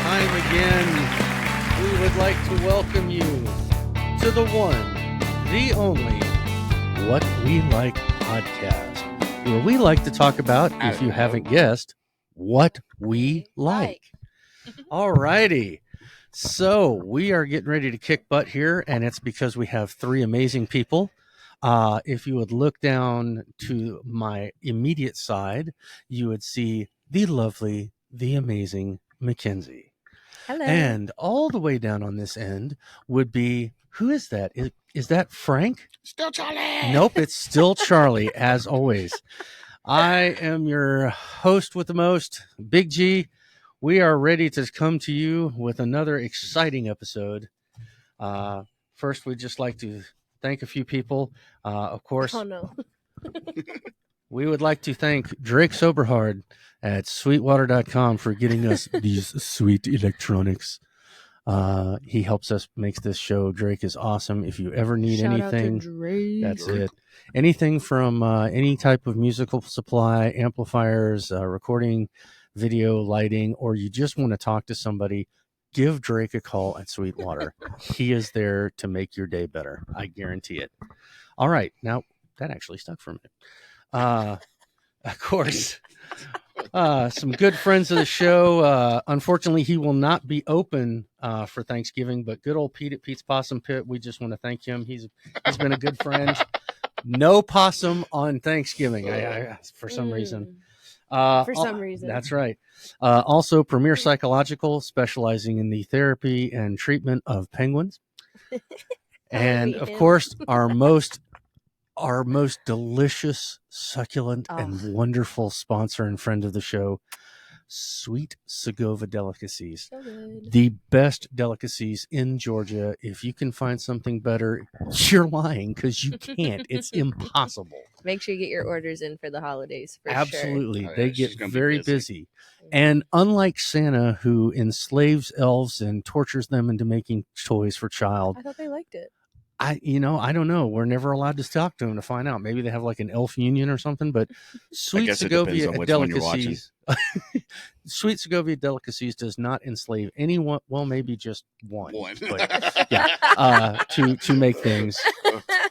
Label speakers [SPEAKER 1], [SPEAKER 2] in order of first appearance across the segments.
[SPEAKER 1] time again, we would like to welcome you to the one, the only, What We Like podcast, where we like to talk about, if you haven't guessed, what we like. All righty. So we are getting ready to kick butt here, and it's because we have three amazing people. If you would look down to my immediate side, you would see the lovely, the amazing Mackenzie.
[SPEAKER 2] Hello.
[SPEAKER 1] And all the way down on this end would be, who is that? Is that Frank?
[SPEAKER 3] Still Charlie.
[SPEAKER 1] Nope, it's still Charlie, as always. I am your host with the most, Big G. We are ready to come to you with another exciting episode. First, we'd just like to thank a few people. Of course,
[SPEAKER 2] Oh no.
[SPEAKER 1] we would like to thank Drake Soberhard at sweetwater.com for getting us these sweet electronics. He helps us make this show. Drake is awesome. If you ever need
[SPEAKER 2] Shout
[SPEAKER 1] anything,
[SPEAKER 2] out to Drake.
[SPEAKER 1] that's it. Anything from any type of musical supply, amplifiers, recording, video, lighting, or you just want to talk to somebody, give Drake a call at Sweetwater. He is there to make your day better. I guarantee it. All right. Now, that actually stuck for me. Of course, some good friends of the show. Unfortunately, he will not be open for Thanksgiving, but good old Pete at Pete's Possum Pit, we just want to thank him. He's been a good friend. No possum on Thanksgiving, for some reason.
[SPEAKER 2] For some reason.
[SPEAKER 1] That's right. Also, Premier Psychological, specializing in the therapy and treatment of penguins. And, of course, our most delicious, succulent, and wonderful sponsor and friend of the show, Sweet Segovia Delicacies.
[SPEAKER 2] So good.
[SPEAKER 1] The best delicacies in Georgia. If you can find something better, you're lying, because you can't. It's impossible.
[SPEAKER 2] Make sure you get your orders in for the holidays. For
[SPEAKER 1] Absolutely.
[SPEAKER 2] Sure.
[SPEAKER 1] They get very busy. And unlike Santa, who enslaves elves and tortures them into making toys for child,
[SPEAKER 2] I thought they liked it.
[SPEAKER 1] I don't know. We're never allowed to talk to them to find out. Maybe they have like an elf union or something, but Sweet Segovia Delicacies, Sweet Segovia Delicacies does not enslave anyone. Well, maybe just one. But, yeah, to make things.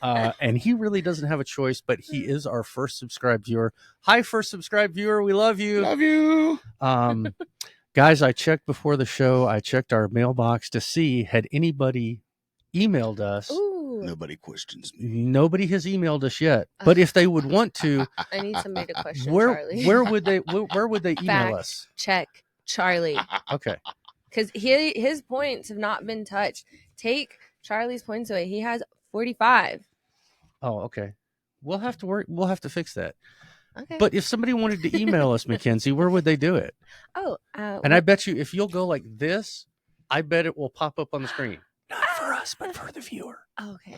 [SPEAKER 1] And he really doesn't have a choice, but he is our first subscribed viewer. Hi, first subscribed viewer. We love you.
[SPEAKER 3] Love you.
[SPEAKER 1] Guys, I checked before the show. I checked our mailbox to see had anybody emailed us.
[SPEAKER 2] Ooh.
[SPEAKER 3] Nobody questions me.
[SPEAKER 1] Nobody has emailed us yet, but if they would want to,
[SPEAKER 2] I need somebody to question
[SPEAKER 1] Charlie. Where would they email us?
[SPEAKER 2] Check Charlie.
[SPEAKER 1] Okay.
[SPEAKER 2] Because his points have not been touched. Take Charlie's points away. He has 45.
[SPEAKER 1] Oh, okay. We'll have to work. We'll have to fix that.
[SPEAKER 2] Okay.
[SPEAKER 1] But if somebody wanted to email us, Mackenzie, where would they do it?
[SPEAKER 2] Oh,
[SPEAKER 1] and I bet you if you'll go like this, I bet it will pop up on the screen. Not for us, but for the viewer.
[SPEAKER 2] Okay.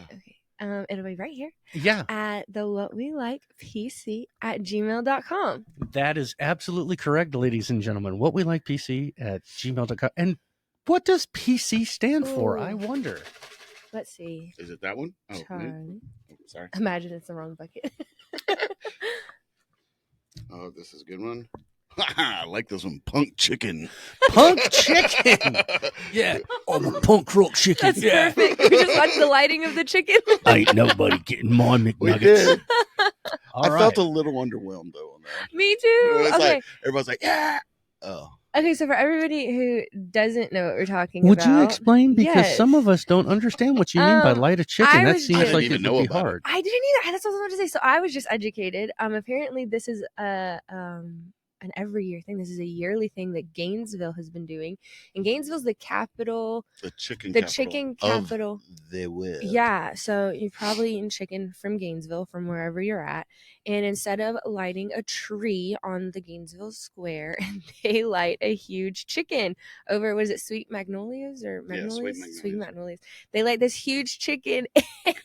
[SPEAKER 2] It'll be right here.
[SPEAKER 1] Yeah.
[SPEAKER 2] At the What We Like PC at gmail.com.
[SPEAKER 1] That is absolutely correct, ladies and gentlemen. What We Like PC at gmail.com. And what does PC stand for? I wonder.
[SPEAKER 2] Let's see.
[SPEAKER 3] Is it that one? Oh,
[SPEAKER 2] Charlie.
[SPEAKER 3] Oh, sorry.
[SPEAKER 2] Imagine it's the wrong bucket.
[SPEAKER 3] Oh, this is a good one. I like this one. Punk chicken.
[SPEAKER 1] Punk chicken. Yeah. I'm a punk rock chicken.
[SPEAKER 2] That's perfect. We just watched the lighting of the chicken.
[SPEAKER 1] Ain't nobody getting my McNuggets.
[SPEAKER 3] We did.
[SPEAKER 1] I
[SPEAKER 3] felt a little underwhelmed though on that.
[SPEAKER 2] Me too. Okay.
[SPEAKER 3] Like, everybody's like, yeah. Oh.
[SPEAKER 2] Okay, so for everybody who doesn't know what we're talking
[SPEAKER 1] Would
[SPEAKER 2] about.
[SPEAKER 1] you explain? Because
[SPEAKER 2] yes.
[SPEAKER 1] some of us don't understand what you mean by light a chicken. That seems like it would be hard.
[SPEAKER 2] I didn't either. That's what I was about to say. So I was just educated. Apparently this is an every year thing. This is a yearly thing that Gainesville has been doing. And Gainesville's the capital.
[SPEAKER 3] The chicken
[SPEAKER 2] capital.
[SPEAKER 3] Of the web.
[SPEAKER 2] Yeah. So you've probably eaten chicken from Gainesville, from wherever you're at. And instead of lighting a tree on the Gainesville Square, they light a huge chicken over, what is it, Sweet Magnolias or Magnolias?
[SPEAKER 3] Yeah,
[SPEAKER 2] Sweet Magnolias. They light this huge chicken.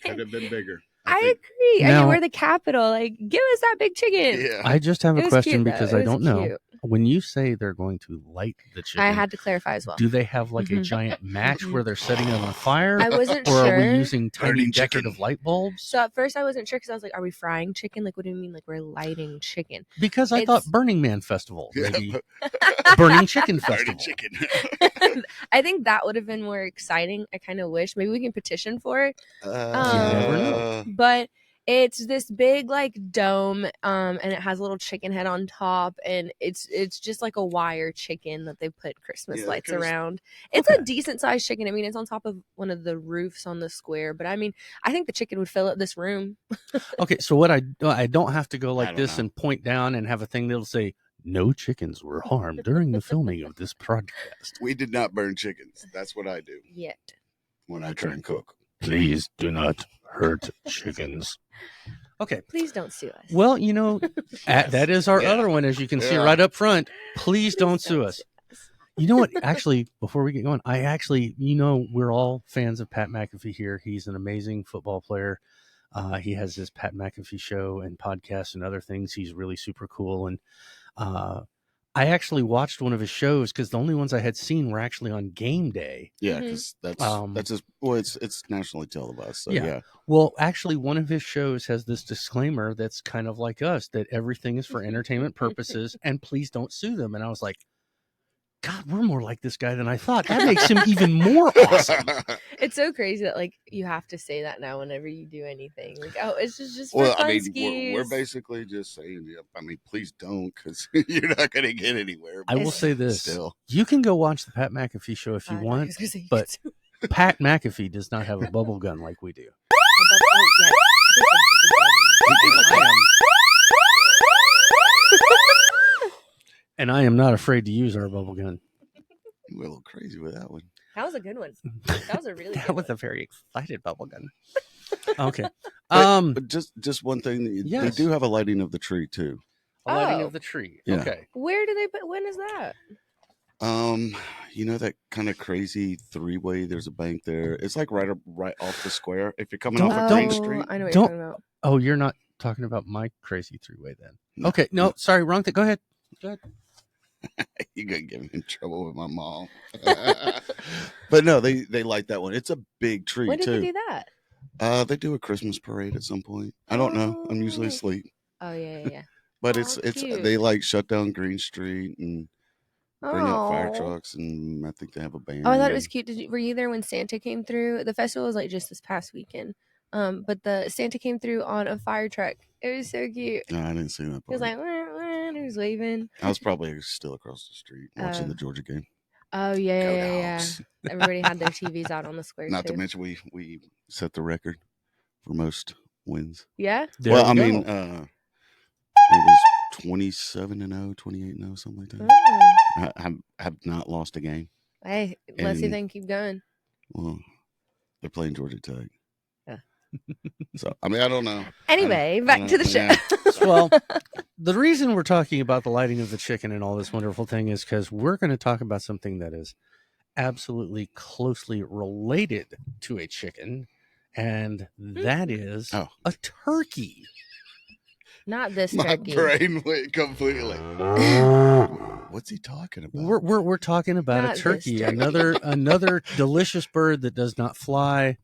[SPEAKER 3] Could have been bigger.
[SPEAKER 2] I
[SPEAKER 3] think-
[SPEAKER 2] agree. I
[SPEAKER 1] Now-
[SPEAKER 2] mean, we're the capital. Like, give us that big chicken.
[SPEAKER 3] Yeah.
[SPEAKER 1] I just have
[SPEAKER 2] It
[SPEAKER 1] a
[SPEAKER 2] was
[SPEAKER 1] question
[SPEAKER 2] cute, though.
[SPEAKER 1] because
[SPEAKER 2] It
[SPEAKER 1] I
[SPEAKER 2] was
[SPEAKER 1] don't know.
[SPEAKER 2] cute.
[SPEAKER 1] When you say they're going to light the chicken,
[SPEAKER 2] I had to clarify as well.
[SPEAKER 1] do they have like a
[SPEAKER 2] Mhm.
[SPEAKER 1] giant match
[SPEAKER 2] Mhm.
[SPEAKER 1] where they're setting it on fire?
[SPEAKER 2] I wasn't
[SPEAKER 1] Or
[SPEAKER 2] sure.
[SPEAKER 1] are we using tiny
[SPEAKER 3] Burning
[SPEAKER 1] decorative
[SPEAKER 3] chicken.
[SPEAKER 1] light bulbs?
[SPEAKER 2] So at first I wasn't sure because I was like, are we frying chicken? Like, what do you mean? Like, we're lighting chicken?
[SPEAKER 1] Because I thought
[SPEAKER 2] It's-
[SPEAKER 1] Burning Man Festival,
[SPEAKER 3] Yeah,
[SPEAKER 1] maybe Burning Chicken
[SPEAKER 3] Burning
[SPEAKER 1] Festival.
[SPEAKER 3] chicken.
[SPEAKER 2] I think that would have been more exciting. I kind of wish maybe we can petition for it.
[SPEAKER 1] never know.
[SPEAKER 2] But it's this big like dome, and it has a little chicken head on top, and it's just like a wire chicken that they put Christmas
[SPEAKER 3] Yeah,
[SPEAKER 2] lights
[SPEAKER 3] because-
[SPEAKER 2] around. It's
[SPEAKER 1] Okay.
[SPEAKER 2] a decent sized chicken. I mean, it's on top of one of the roofs on the square, but I mean, I think the chicken would fill up this room.
[SPEAKER 1] Okay, so what I don't have to go
[SPEAKER 3] I
[SPEAKER 1] like
[SPEAKER 3] don't
[SPEAKER 1] this
[SPEAKER 3] know.
[SPEAKER 1] and point down and have a thing that'll say no chickens were harmed during the filming of this podcast.
[SPEAKER 3] We did not burn chickens. That's what I do
[SPEAKER 2] Yet.
[SPEAKER 3] when I try and cook.
[SPEAKER 1] Please do not hurt chickens. Okay.
[SPEAKER 2] Please don't sue us.
[SPEAKER 1] Well, that is our
[SPEAKER 3] Yeah.
[SPEAKER 1] other one, as you can see
[SPEAKER 3] Yeah.
[SPEAKER 1] right up front. Please don't sue us. You know what? Actually, before we get going, we're all fans of Pat McAfee here. He's an amazing football player. He has this Pat McAfee show and podcast and other things. He's really super cool. And I actually watched one of his shows because the only ones I had seen were actually on game day.
[SPEAKER 3] Yeah,
[SPEAKER 2] Mhm.
[SPEAKER 3] because
[SPEAKER 1] Um,
[SPEAKER 3] that's just it's nationally televised. So
[SPEAKER 1] Yeah.
[SPEAKER 3] yeah.
[SPEAKER 1] Well, actually, one of his shows has this disclaimer that's kind of like us, that everything is for entertainment purposes and please don't sue them. And I was like, God, we're more like this guy than I thought. That makes him even more awesome.
[SPEAKER 2] It's so crazy that like you have to say that now whenever you do anything. Like, oh, it's just for
[SPEAKER 3] Well,
[SPEAKER 2] fun
[SPEAKER 3] I mean,
[SPEAKER 2] skis.
[SPEAKER 3] we're basically just saying, yeah, I mean, please don't, because you're not going to get anywhere.
[SPEAKER 1] I will
[SPEAKER 2] It's
[SPEAKER 1] say this.
[SPEAKER 3] Still,
[SPEAKER 1] You can go watch the Pat McAfee show if you
[SPEAKER 2] I thought
[SPEAKER 1] want,
[SPEAKER 2] was gonna say you
[SPEAKER 1] but
[SPEAKER 2] could sue.
[SPEAKER 1] Pat McAfee does not have a bubble gun like we do.
[SPEAKER 2] Oh, yes.
[SPEAKER 1] I am- and I am not afraid to use our bubble gun.
[SPEAKER 3] you were a little crazy with that one.
[SPEAKER 2] That was a good one. That was a really
[SPEAKER 1] That
[SPEAKER 2] good
[SPEAKER 1] was
[SPEAKER 2] one.
[SPEAKER 1] a very excited bubble gun. Okay.
[SPEAKER 3] But just one thing, they
[SPEAKER 1] Yes.
[SPEAKER 3] do have a lighting of the tree too.
[SPEAKER 1] A lighting
[SPEAKER 2] Oh.
[SPEAKER 1] of the tree.
[SPEAKER 3] Yeah.
[SPEAKER 1] Okay.
[SPEAKER 2] Where do they put? When is that?
[SPEAKER 3] You know that kind of crazy three-way. There's a bank there. It's like right off the square. If you're coming
[SPEAKER 1] Don't-
[SPEAKER 3] off of
[SPEAKER 1] don't-
[SPEAKER 3] Green Street,
[SPEAKER 2] I know what
[SPEAKER 1] Don't-
[SPEAKER 2] you're talking about.
[SPEAKER 1] Oh, you're not talking about my crazy three-way then.
[SPEAKER 3] No.
[SPEAKER 1] Okay. No, sorry, wrong thing. Go ahead.
[SPEAKER 3] you're gonna get me in trouble with my mom. But no, they light that one. It's a big tree
[SPEAKER 2] When did
[SPEAKER 3] too.
[SPEAKER 2] they do that?
[SPEAKER 3] They do a Christmas parade at some point. I don't know. I'm usually
[SPEAKER 2] Oh.
[SPEAKER 3] asleep.
[SPEAKER 2] Oh yeah.
[SPEAKER 3] But
[SPEAKER 2] Aw,
[SPEAKER 3] it's
[SPEAKER 2] cute.
[SPEAKER 3] they like shut down Green Street and bring up fire
[SPEAKER 2] Aw.
[SPEAKER 3] trucks, and I think they have a band.
[SPEAKER 2] Oh, I thought it was cute. Were you there when Santa came through? The festival was like just this past weekend. But the Santa came through on a fire truck. It was so cute.
[SPEAKER 3] No, I didn't see that
[SPEAKER 2] He
[SPEAKER 3] part.
[SPEAKER 2] was like, wah, wah, and he was waving.
[SPEAKER 3] I was probably still across the street watching
[SPEAKER 2] Oh.
[SPEAKER 3] the Georgia game.
[SPEAKER 2] Oh
[SPEAKER 3] Go
[SPEAKER 2] yeah.
[SPEAKER 3] Dogs.
[SPEAKER 2] Everybody had their TVs out on the square
[SPEAKER 3] Not
[SPEAKER 2] too.
[SPEAKER 3] to mention we set the record for most wins.
[SPEAKER 2] Yeah.
[SPEAKER 1] There
[SPEAKER 3] well,
[SPEAKER 1] we
[SPEAKER 3] I
[SPEAKER 1] go.
[SPEAKER 3] mean, it was 27-0, 28-0, something like that.
[SPEAKER 2] Oh.
[SPEAKER 3] I have not lost a game.
[SPEAKER 2] Hey, let's see if
[SPEAKER 3] And-
[SPEAKER 2] they can keep going.
[SPEAKER 3] Well, they're playing Georgia Tech.
[SPEAKER 2] Yeah.
[SPEAKER 3] So I mean, I don't know.
[SPEAKER 2] Anyway, back to the show.
[SPEAKER 3] Yeah.
[SPEAKER 1] Well, the reason we're talking about the lighting of the chicken and all this wonderful thing is because we're going to talk about something that is absolutely closely related to a chicken, and that is
[SPEAKER 3] Oh.
[SPEAKER 1] a turkey.
[SPEAKER 2] Not this
[SPEAKER 3] My
[SPEAKER 2] turkey.
[SPEAKER 3] brain went completely. What's he talking about?
[SPEAKER 1] We're talking about
[SPEAKER 2] Not
[SPEAKER 1] a
[SPEAKER 2] this
[SPEAKER 1] turkey,
[SPEAKER 2] turkey.
[SPEAKER 1] another delicious bird that does not fly.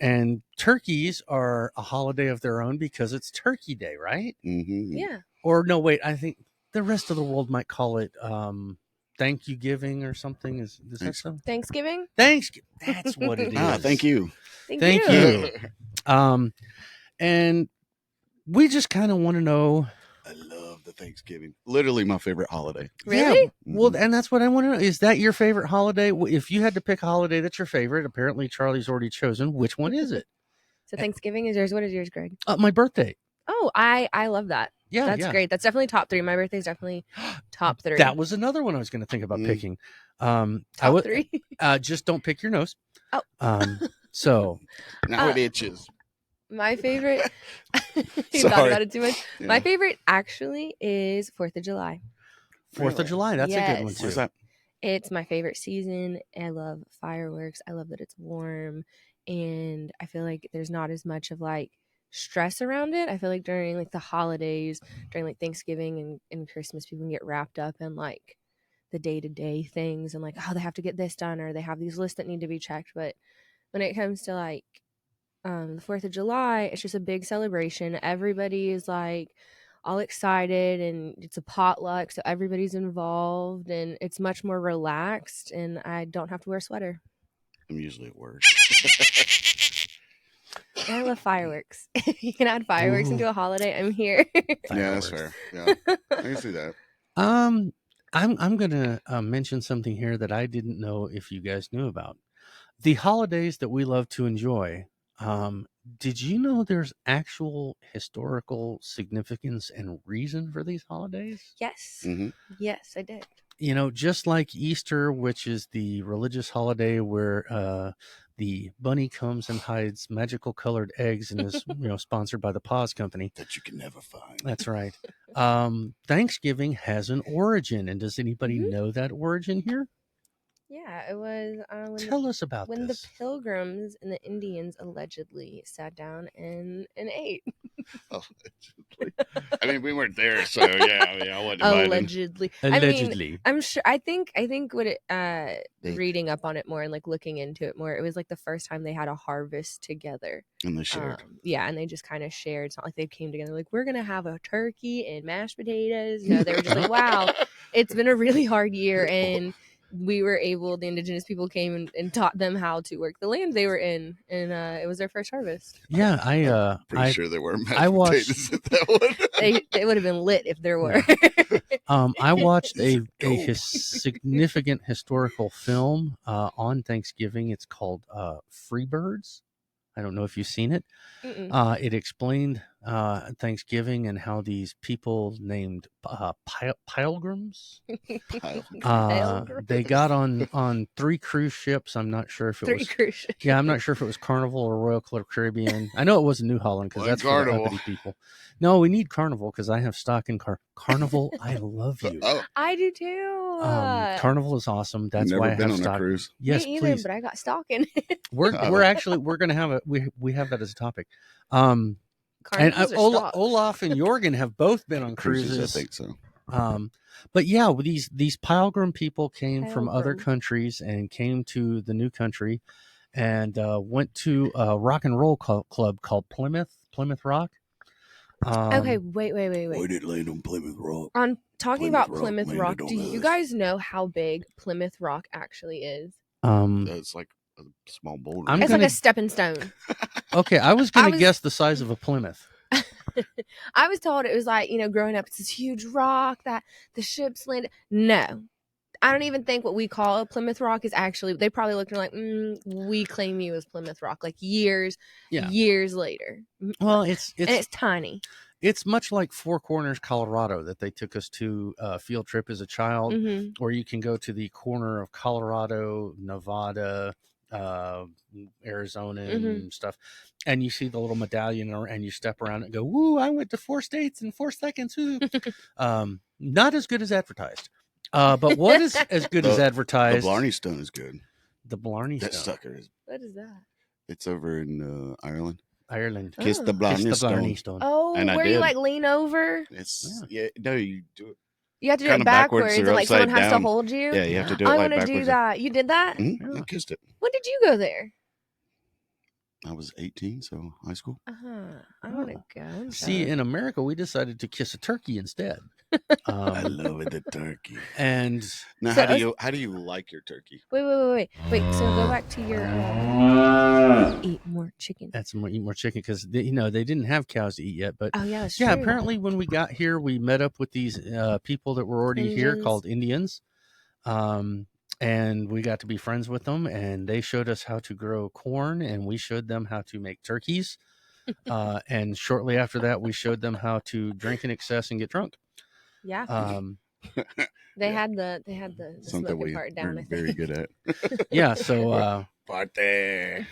[SPEAKER 1] And turkeys are a holiday of their own because it's Turkey Day, right?
[SPEAKER 3] Mm-hmm.
[SPEAKER 2] Yeah.
[SPEAKER 1] Or no, wait, I think the rest of the world might call it thank you giving or something. Is that
[SPEAKER 3] Thanks.
[SPEAKER 1] so?
[SPEAKER 2] Thanksgiving.
[SPEAKER 1] Thanks. That's what it is.
[SPEAKER 3] Ah, thank you.
[SPEAKER 1] Thank you. And we just kind of want to know.
[SPEAKER 3] I love the Thanksgiving. Literally my favorite holiday.
[SPEAKER 2] Really?
[SPEAKER 1] Yeah, well,
[SPEAKER 3] Mhm.
[SPEAKER 1] and that's what I want to know. Is that your favorite holiday? If you had to pick a holiday that's your favorite, apparently Charlie's already chosen. Which one is it?
[SPEAKER 2] So Thanksgiving is yours. What is yours, Greg?
[SPEAKER 1] My birthday.
[SPEAKER 2] Oh, I love that.
[SPEAKER 1] Yeah,
[SPEAKER 2] That's
[SPEAKER 1] yeah.
[SPEAKER 2] great. That's definitely top 3. My birthday's definitely top 3.
[SPEAKER 1] That was another one I was going to think about
[SPEAKER 3] Mm.
[SPEAKER 1] picking. I
[SPEAKER 2] top
[SPEAKER 1] would
[SPEAKER 2] 3.
[SPEAKER 1] just don't pick your nose.
[SPEAKER 2] Oh.
[SPEAKER 1] So
[SPEAKER 3] Now
[SPEAKER 2] Uh,
[SPEAKER 3] it itches.
[SPEAKER 2] My favorite. You thought
[SPEAKER 3] Sorry.
[SPEAKER 2] about it too much.
[SPEAKER 3] Yeah.
[SPEAKER 2] My favorite actually is 4th of July.
[SPEAKER 1] 4th of
[SPEAKER 3] Really?
[SPEAKER 1] July, that's a good one
[SPEAKER 2] Yes.
[SPEAKER 1] too.
[SPEAKER 3] What's that?
[SPEAKER 2] It's my favorite season. I love fireworks. I love that it's warm. and I feel like there's not as much of like stress around it. I feel like during like the holidays, during like Thanksgiving and Christmas, people can get wrapped up in like the day-to-day things and like, oh, they have to get this done or they have these lists that need to be checked. But when it comes to like the 4th of July, it's just a big celebration. Everybody is like all excited and it's a potluck, so everybody's involved and it's much more relaxed and I don't have to wear a sweater.
[SPEAKER 3] I'm usually at work.
[SPEAKER 2] And I love fireworks. If you can add fireworks into a holiday, I'm here.
[SPEAKER 3] Yeah, that's fair. Yeah, I can see that.
[SPEAKER 1] I'm gonna mention something here that I didn't know if you guys knew about. The holidays that we love to enjoy. Did you know there's actual historical significance and reason for these holidays?
[SPEAKER 2] Yes.
[SPEAKER 3] Mm-hmm.
[SPEAKER 2] Yes, I did.
[SPEAKER 1] You know, just like Easter, which is the religious holiday where the bunny comes and hides magical colored eggs and is sponsored by the Paws Company.
[SPEAKER 3] That you can never find.
[SPEAKER 1] That's right. Thanksgiving has an origin, and does anybody know that origin here?
[SPEAKER 2] Yeah, it was
[SPEAKER 1] Tell us about
[SPEAKER 2] when
[SPEAKER 1] this.
[SPEAKER 2] the Pilgrims and the Indians allegedly sat down and ate.
[SPEAKER 3] Allegedly. I mean, we weren't there, so yeah. I mean, I wasn't invited.
[SPEAKER 2] Allegedly.
[SPEAKER 1] Allegedly.
[SPEAKER 2] I mean, I'm sure. I think what it reading up on it more and like looking into it more, it was like the first time they had a harvest together.
[SPEAKER 3] And they shared.
[SPEAKER 2] Yeah, and they just kind of shared. It's not like they came together like we're gonna have a turkey and mashed potatoes. No, they were just like, wow, it's been a really hard year and we were able, the indigenous people came and taught them how to work the land they were in, and it was their first harvest.
[SPEAKER 1] Yeah,
[SPEAKER 3] I'm pretty sure there were mashed
[SPEAKER 1] I watched,
[SPEAKER 3] potatoes at that one.
[SPEAKER 2] They would have been lit if there were.
[SPEAKER 1] I watched a significant historical film on Thanksgiving. It's called Freebirds. I don't know if you've seen it. It explained Thanksgiving and how these people named pilgrims. They got on 3 cruise ships. I'm not sure if it was
[SPEAKER 2] 3 cruise ships.
[SPEAKER 1] Yeah, I'm not sure if it was Carnival or Royal Caribbean. I know it wasn't New Holland because that's for the uppity people. No, we need Carnival because I have stock in Carnival. I love you.
[SPEAKER 2] I do too.
[SPEAKER 1] Carnival is awesome. That's
[SPEAKER 3] Never
[SPEAKER 1] why I
[SPEAKER 3] been
[SPEAKER 1] have
[SPEAKER 3] on
[SPEAKER 1] stock.
[SPEAKER 3] a cruise.
[SPEAKER 1] Yes,
[SPEAKER 2] Me either,
[SPEAKER 1] please.
[SPEAKER 2] but I got stock in it.
[SPEAKER 1] We're gonna have we have that as a topic. And Olaf and Jorgen have both been on cruises.
[SPEAKER 3] I think so.
[SPEAKER 1] But yeah, these pilgrim people came from other countries and came to the new country and went to a rock and roll club called Plymouth Rock.
[SPEAKER 2] Okay, wait.
[SPEAKER 3] Why did land on Plymouth Rock?
[SPEAKER 2] On talking about Plymouth Rock, do you guys know how big Plymouth Rock actually is?
[SPEAKER 3] It's like a small boulder.
[SPEAKER 2] It's like a stepping stone.
[SPEAKER 1] Okay, I was going to guess the size of a Plymouth.
[SPEAKER 2] I was told it was like, growing up, it's this huge rock that the ships landed. No. I don't even think what we call a Plymouth Rock is actually, they probably looked at it like, we claim you as Plymouth Rock, like years later.
[SPEAKER 1] Well,
[SPEAKER 2] and it's tiny.
[SPEAKER 1] It's much like Four Corners, Colorado, that they took us to a field trip as a child, or you can go to the corner of Colorado, Nevada, Arizona and stuff, and you see the little medallion and you step around it and go, woo, I went to 4 states in 4 seconds. Not as good as advertised. But what is as good as advertised?
[SPEAKER 3] The Blarney Stone is good.
[SPEAKER 1] The Blarney Stone.
[SPEAKER 3] That sucker is.
[SPEAKER 2] What is that?
[SPEAKER 3] It's over in Ireland.
[SPEAKER 1] Kiss
[SPEAKER 3] the Blarney
[SPEAKER 1] Stone.
[SPEAKER 2] Oh, and where you like lean over?
[SPEAKER 3] It's no, you do it.
[SPEAKER 2] You have to do it backwards and like someone has to hold you.
[SPEAKER 3] Yeah, you have to do it.
[SPEAKER 2] I want to do that. You did that?
[SPEAKER 3] I kissed it.
[SPEAKER 2] When did you go there?
[SPEAKER 3] I was 18, so high school.
[SPEAKER 2] I want to go.
[SPEAKER 1] See, in America, we decided to kiss a turkey instead.
[SPEAKER 3] I love it, the turkey.
[SPEAKER 1] And
[SPEAKER 3] now, how do you like your turkey?
[SPEAKER 2] Wait. So go back to your eat more chicken.
[SPEAKER 1] That's eat more chicken because they didn't have cows to eat yet. But
[SPEAKER 2] that's true.
[SPEAKER 1] Apparently when we got here, we met up with these people that were already here called Indians. And we got to be friends with them, and they showed us how to grow corn, and we showed them how to make turkeys. And shortly after that, we showed them how to drink in excess and get drunk.
[SPEAKER 2] Yeah. They had the
[SPEAKER 3] something
[SPEAKER 2] smoking part down. I think.
[SPEAKER 3] Very good at.
[SPEAKER 1] Yeah. So
[SPEAKER 3] Parte.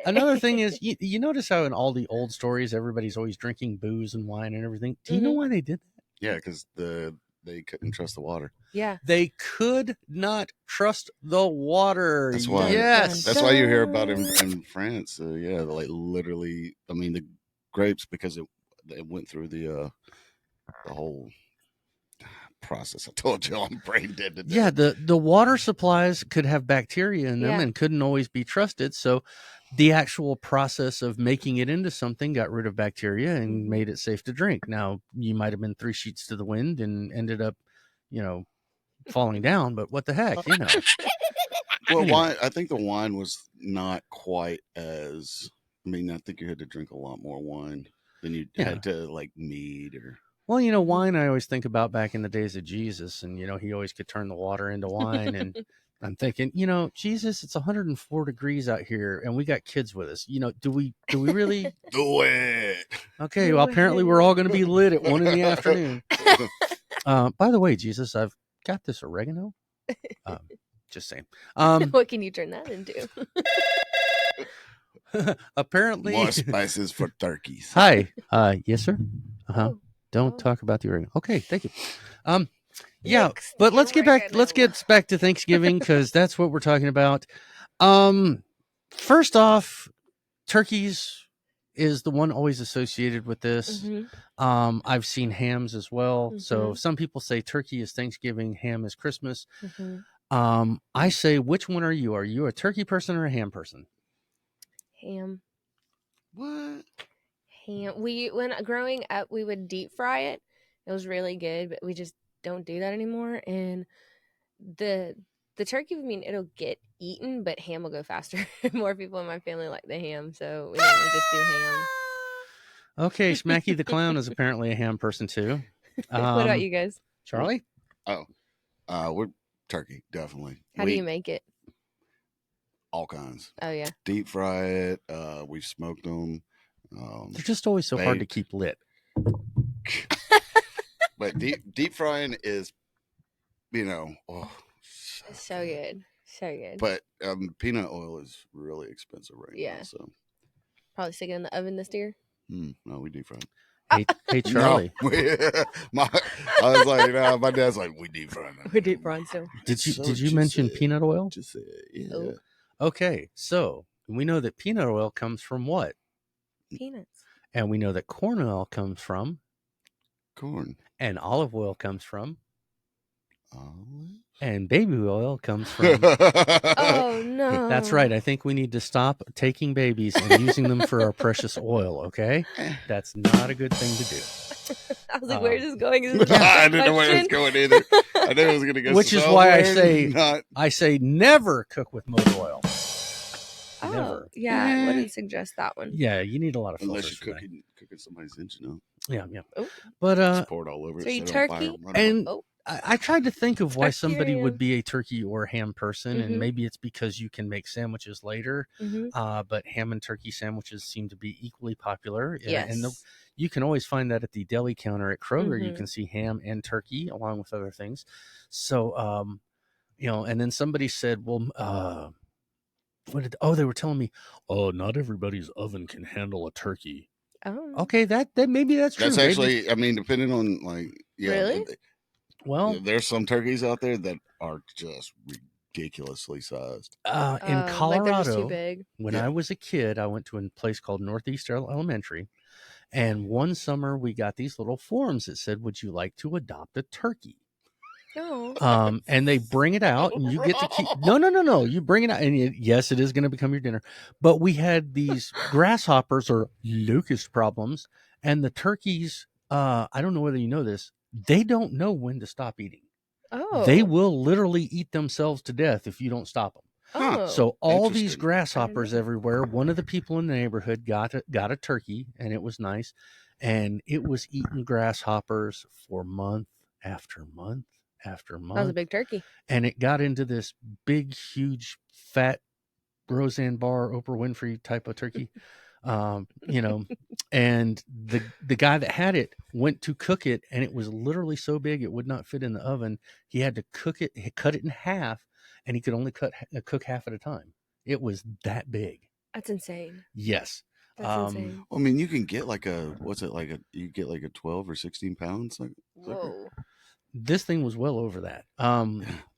[SPEAKER 1] Another thing is, you notice how in all the old stories, everybody's always drinking booze and wine and everything. Do you know why they did that?
[SPEAKER 3] Yeah, because they couldn't trust the water.
[SPEAKER 2] Yeah.
[SPEAKER 1] They could not trust the water.
[SPEAKER 3] That's why.
[SPEAKER 1] Yes.
[SPEAKER 3] That's why you hear about it in France. Yeah, like literally. I mean, the grapes because it went through the whole process. I told you I'm brain dead today.
[SPEAKER 1] Yeah, the water supplies could have bacteria in them
[SPEAKER 2] Yeah.
[SPEAKER 1] and couldn't always be trusted. So the actual process of making it into something got rid of bacteria and made it safe to drink. Now, you might have been 3 sheets to the wind and ended up, falling down, but what the heck,
[SPEAKER 3] Well,
[SPEAKER 1] Anyway.
[SPEAKER 3] wine. I think the wine was not quite as. I mean, I think you had to drink a lot more wine than you
[SPEAKER 1] Yeah.
[SPEAKER 3] had to like mead or.
[SPEAKER 1] Well, wine I always think about back in the days of Jesus, and he always could turn the water into wine. And I'm thinking, Jesus, it's 104 degrees out here, and we got kids with us. Do we really?
[SPEAKER 3] Do it.
[SPEAKER 1] Okay, well, apparently we're all going to be lit at 1 in the afternoon. By the way, Jesus, I've got this oregano. Just saying.
[SPEAKER 2] What can you turn that into?
[SPEAKER 1] Apparently,
[SPEAKER 3] More spices for turkeys.
[SPEAKER 1] Hi. Yes, sir.
[SPEAKER 2] Oh,
[SPEAKER 1] Don't
[SPEAKER 2] oh.
[SPEAKER 1] talk about the oregano. Okay, thank you. Yeah,
[SPEAKER 2] Yikes,
[SPEAKER 1] but
[SPEAKER 2] the
[SPEAKER 1] let's get
[SPEAKER 2] oregano.
[SPEAKER 1] back to Thanksgiving because that's what we're talking about. First off, turkeys is the one always associated with this.
[SPEAKER 2] Mhm.
[SPEAKER 1] I've seen hams as well. So
[SPEAKER 2] Mhm.
[SPEAKER 1] some people say turkey is Thanksgiving, ham is Christmas.
[SPEAKER 2] Mhm.
[SPEAKER 1] I say, which one are you? Are you a turkey person or a ham person?
[SPEAKER 2] Ham.
[SPEAKER 3] What?
[SPEAKER 2] Ham. When growing up, we would deep fry it. It was really good, but we just don't do that anymore. And the turkey, I mean, it'll get eaten, but ham will go faster. More people in my family like the ham, so we normally just do ham.
[SPEAKER 1] Okay, Smacky the Clown is apparently a ham person too.
[SPEAKER 2] What about you guys?
[SPEAKER 1] Charlie?
[SPEAKER 3] Oh, we're turkey definitely.
[SPEAKER 2] How do you make it?
[SPEAKER 3] All kinds.
[SPEAKER 2] Oh yeah.
[SPEAKER 3] Deep fry it. We've smoked them.
[SPEAKER 1] They're just always so hard to
[SPEAKER 3] baked.
[SPEAKER 1] keep lit.
[SPEAKER 3] But deep frying is,
[SPEAKER 2] So good. So good.
[SPEAKER 3] But peanut oil is really expensive right now. So
[SPEAKER 2] probably stick it in the oven this year.
[SPEAKER 3] no, we deep fry.
[SPEAKER 1] Hey, Charlie.
[SPEAKER 3] No, I was like, my dad's like, we deep fry.
[SPEAKER 2] We deep fry still.
[SPEAKER 1] Did you mention peanut oil?
[SPEAKER 3] Just say it. Yeah.
[SPEAKER 2] Oh.
[SPEAKER 1] Okay, so we know that peanut oil comes from what?
[SPEAKER 2] Peanuts.
[SPEAKER 1] And we know that corn oil comes from
[SPEAKER 3] corn.
[SPEAKER 1] And olive oil comes from
[SPEAKER 3] olive?
[SPEAKER 1] And baby oil comes from
[SPEAKER 2] Oh no.
[SPEAKER 1] That's right. I think we need to stop taking babies and using them for our precious oil, okay? That's not a good thing to do.
[SPEAKER 2] I was like, where is this going? Is this
[SPEAKER 3] I didn't know where it was going either. I knew it was going to go
[SPEAKER 1] Which is why I say never cook with motor oil.
[SPEAKER 2] Oh,
[SPEAKER 1] Never.
[SPEAKER 2] Yeah, I wouldn't suggest that one.
[SPEAKER 1] Yeah, you need a lot of filters.
[SPEAKER 3] Unless you're cooking somebody's engine out.
[SPEAKER 1] Yeah.
[SPEAKER 2] Oh.
[SPEAKER 1] But
[SPEAKER 3] just pour it all over.
[SPEAKER 2] So you
[SPEAKER 3] set it on
[SPEAKER 2] turkey?
[SPEAKER 3] fire,
[SPEAKER 1] and I tried to think of why somebody
[SPEAKER 2] ham.
[SPEAKER 1] would be a turkey or ham person, and maybe it's because you can make sandwiches later. But ham and turkey sandwiches seem to be equally popular.
[SPEAKER 2] Yes.
[SPEAKER 1] And you can always find that at the deli counter at Kroger. You can see ham and turkey along with other things. So, and then somebody said, well, they were telling me, not everybody's oven can handle a turkey.
[SPEAKER 2] Oh.
[SPEAKER 1] Okay, that maybe that's true.
[SPEAKER 3] That's actually, I mean, depending on
[SPEAKER 2] Really?
[SPEAKER 1] Well,
[SPEAKER 3] there's some turkeys out there that are just ridiculously sized.
[SPEAKER 1] In Colorado,
[SPEAKER 2] like they're just too big.
[SPEAKER 1] When I was a kid, I went to a place called Northeast Elementary, and one summer we got these little forms that said, "Would you like to adopt a turkey?"
[SPEAKER 2] Oh.
[SPEAKER 1] And they bring it out, and you get to keep. No. You bring it out, and yes, it is going to become your dinner. But we had these grasshoppers or locust problems, and the turkeys. I don't know whether you know this. They don't know when to stop eating.
[SPEAKER 2] Oh.
[SPEAKER 1] They will literally eat themselves to death if you don't stop them.
[SPEAKER 2] Oh.
[SPEAKER 1] So all these grasshoppers everywhere. One of the people in the neighborhood got a turkey, and it was nice, and it was eating grasshoppers for month after month after month.
[SPEAKER 2] That was a big turkey.
[SPEAKER 1] And it got into this big, huge, fat Roseanne Barr, Oprah Winfrey type of turkey. And the guy that had it went to cook it, and it was literally so big it would not fit in the oven. He had to cut it in half, and he could only cook half at a time. It was that big.
[SPEAKER 2] That's insane.
[SPEAKER 1] Yes.
[SPEAKER 2] That's insane.
[SPEAKER 3] I mean, you can get you get like a 12 or 16 pounds.
[SPEAKER 2] Whoa.
[SPEAKER 1] this thing was well over that.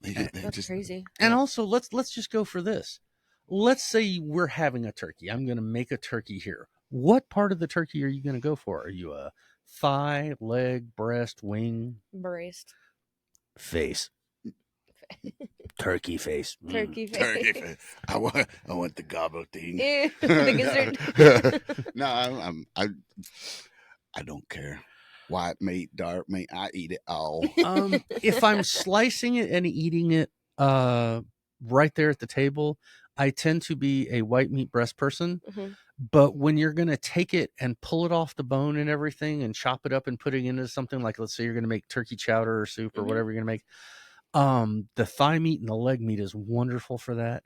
[SPEAKER 3] They
[SPEAKER 2] That's
[SPEAKER 3] just,
[SPEAKER 2] crazy.
[SPEAKER 1] And also, let's just go for this. Let's say we're having a turkey. I'm going to make a turkey here. What part of the turkey are you going to go for? Are you a thigh, leg, breast, wing,
[SPEAKER 2] Braced.
[SPEAKER 1] face? Turkey face.
[SPEAKER 2] Turkey face.
[SPEAKER 3] turkey face. I want the gobble thing.
[SPEAKER 2] Ew, the gizzard.
[SPEAKER 3] No, I don't care. White meat, dark meat, I eat it all.
[SPEAKER 1] If I'm slicing it and eating it right there at the table, I tend to be a white meat breast person.
[SPEAKER 2] Mhm.
[SPEAKER 1] But when you're going to take it and pull it off the bone and everything and chop it up and put it into something like, let's say you're going to make turkey chowder or soup or
[SPEAKER 2] Mhm.
[SPEAKER 1] whatever you're going to make, the thigh meat and the leg meat is wonderful for that.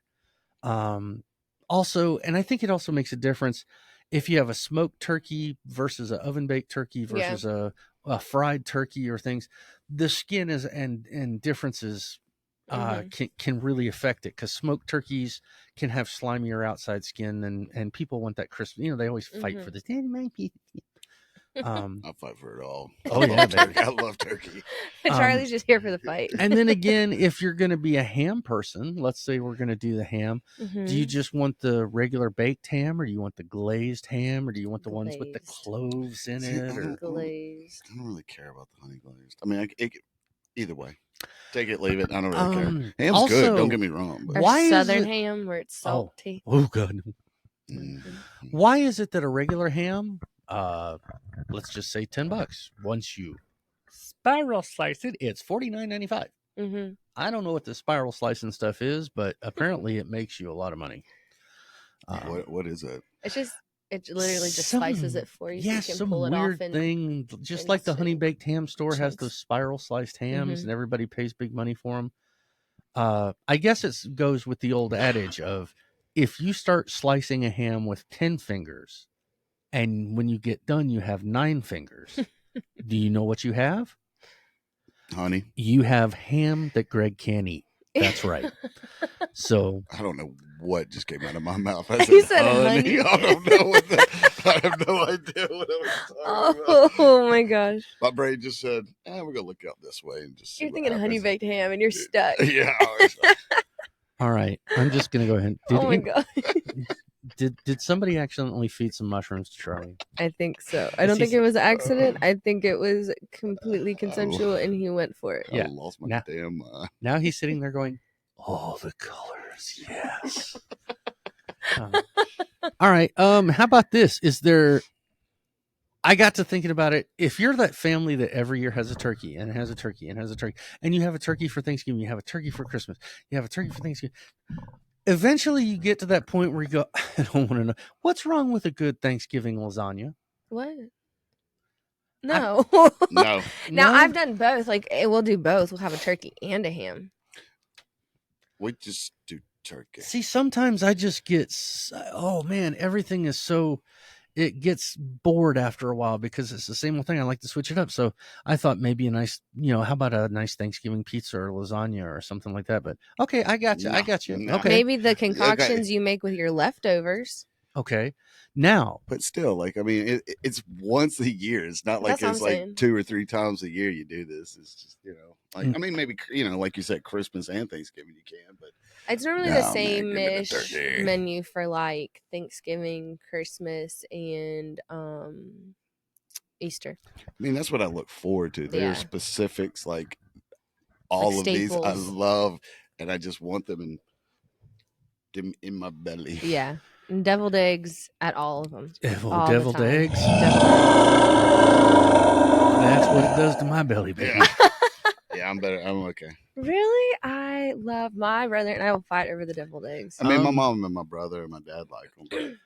[SPEAKER 1] Also, and I think it also makes a difference if you have a smoked turkey versus an oven baked turkey versus a fried turkey or things. The skin is and differences can really affect it, because smoked turkeys can have slimier outside skin, and people want that crisp. They always fight for this.
[SPEAKER 3] I fight for it all.
[SPEAKER 1] Oh yeah,
[SPEAKER 3] turkey. I love turkey.
[SPEAKER 2] Charlie's just here for the fight.
[SPEAKER 1] And then again, if you're going to be a ham person, let's say we're going to do the ham. Do you just want the regular baked ham, or do you want the glazed ham, or do you want the ones with the
[SPEAKER 2] Glazed.
[SPEAKER 1] cloves in
[SPEAKER 3] See,
[SPEAKER 1] it?
[SPEAKER 2] Glazed.
[SPEAKER 3] I don't really care about the honey glazed. I mean, either way, take it, leave it. I don't really care. Ham's good.
[SPEAKER 1] also,
[SPEAKER 3] Don't get me wrong. But
[SPEAKER 2] Or
[SPEAKER 1] Why is
[SPEAKER 2] southern
[SPEAKER 1] it-
[SPEAKER 2] ham where it's salty.
[SPEAKER 1] Oh god.
[SPEAKER 3] mm,
[SPEAKER 1] Why is it that a regular ham, let's just say $10, once you spiral slice it, it's $49.95.
[SPEAKER 2] Mm-hmm.
[SPEAKER 1] I don't know what the spiral slicing stuff is, but apparently it makes you a lot of money.
[SPEAKER 3] what is it?
[SPEAKER 2] It's just, it literally just slices it for you, so you can
[SPEAKER 1] some
[SPEAKER 2] pull it
[SPEAKER 1] weird
[SPEAKER 2] off and
[SPEAKER 1] thing, just like the honey baked ham store has
[SPEAKER 2] chunks.
[SPEAKER 1] those spiral sliced hams,
[SPEAKER 2] Mhm.
[SPEAKER 1] and everybody pays big money for them. I guess it goes with the old adage of, if you start slicing a ham with 10 fingers, and when you get done, you have 9 fingers. Do you know what you have?
[SPEAKER 3] Honey?
[SPEAKER 1] You have ham that Greg can't eat. That's right. So
[SPEAKER 3] I don't know what just came out of my mouth.
[SPEAKER 2] You said honey.
[SPEAKER 3] I don't know I have no idea what I was talking about.
[SPEAKER 2] Oh my gosh.
[SPEAKER 3] My brain just said, we're going to look out this way and just see
[SPEAKER 2] You're
[SPEAKER 3] what
[SPEAKER 2] thinking honey
[SPEAKER 3] happens.
[SPEAKER 2] baked ham and you're stuck.
[SPEAKER 3] Yeah.
[SPEAKER 1] all right, I'm just gonna go ahead.
[SPEAKER 2] Oh my god.
[SPEAKER 1] Did somebody accidentally feed some mushrooms to Charlie?
[SPEAKER 2] I think so. I don't think it was an accident. I think it was completely consensual and he went for it.
[SPEAKER 1] Yeah.
[SPEAKER 3] I lost my
[SPEAKER 1] Now-
[SPEAKER 3] damn mind.
[SPEAKER 1] Now he's sitting there going, "Oh, the colors, yes." All right. How about this? I got to thinking about it. If you're that family that every year has a turkey and has a turkey and has a turkey, and you have a turkey for Thanksgiving, you have a turkey for Christmas, you have a turkey for Thanksgiving, eventually you get to that point where you go, I don't want to know. What's wrong with a good Thanksgiving lasagna?
[SPEAKER 2] What? No.
[SPEAKER 3] No.
[SPEAKER 2] Now
[SPEAKER 1] No?
[SPEAKER 2] I've done both. Like we'll do both. We'll have a turkey and a ham.
[SPEAKER 3] We just do turkey.
[SPEAKER 1] See, sometimes I just get, oh man, everything is so, it gets bored after a while because it's the same old thing. I like to switch it up. So I thought maybe a nice, how about a nice Thanksgiving pizza or lasagna or something like that? But okay, I got you. I got you.
[SPEAKER 3] No.
[SPEAKER 1] Okay.
[SPEAKER 2] Maybe the concoctions you make with your leftovers.
[SPEAKER 1] Okay. Now,
[SPEAKER 3] But still, like, I mean, it's once a year. It's not like
[SPEAKER 2] That's what
[SPEAKER 3] it's
[SPEAKER 2] I'm
[SPEAKER 3] like
[SPEAKER 2] saying.
[SPEAKER 3] 2 or 3 times a year you do this. It's just, like,
[SPEAKER 1] Mm.
[SPEAKER 3] I mean, maybe, like you said, Christmas and Thanksgiving you can, but
[SPEAKER 2] It's normally
[SPEAKER 3] No,
[SPEAKER 2] the
[SPEAKER 3] man, give me the
[SPEAKER 2] same-ish
[SPEAKER 3] turkey.
[SPEAKER 2] menu for like Thanksgiving, Christmas, and Easter.
[SPEAKER 3] I mean, that's what I look forward to.
[SPEAKER 2] Yeah.
[SPEAKER 3] There's specifics, like all of these I
[SPEAKER 2] staples.
[SPEAKER 3] love, and I just want them in my belly.
[SPEAKER 2] Yeah. And deviled eggs at all of them. all the
[SPEAKER 1] deviled
[SPEAKER 2] time.
[SPEAKER 1] eggs.
[SPEAKER 2] Deviled
[SPEAKER 1] That's what it does to my belly, baby.
[SPEAKER 3] Yeah. Yeah, I'm better. I'm okay.
[SPEAKER 2] eggs. Really? I love my brother and I will fight over the deviled eggs.
[SPEAKER 3] I mean, my
[SPEAKER 1] Um,
[SPEAKER 3] mom and my brother and my dad like them.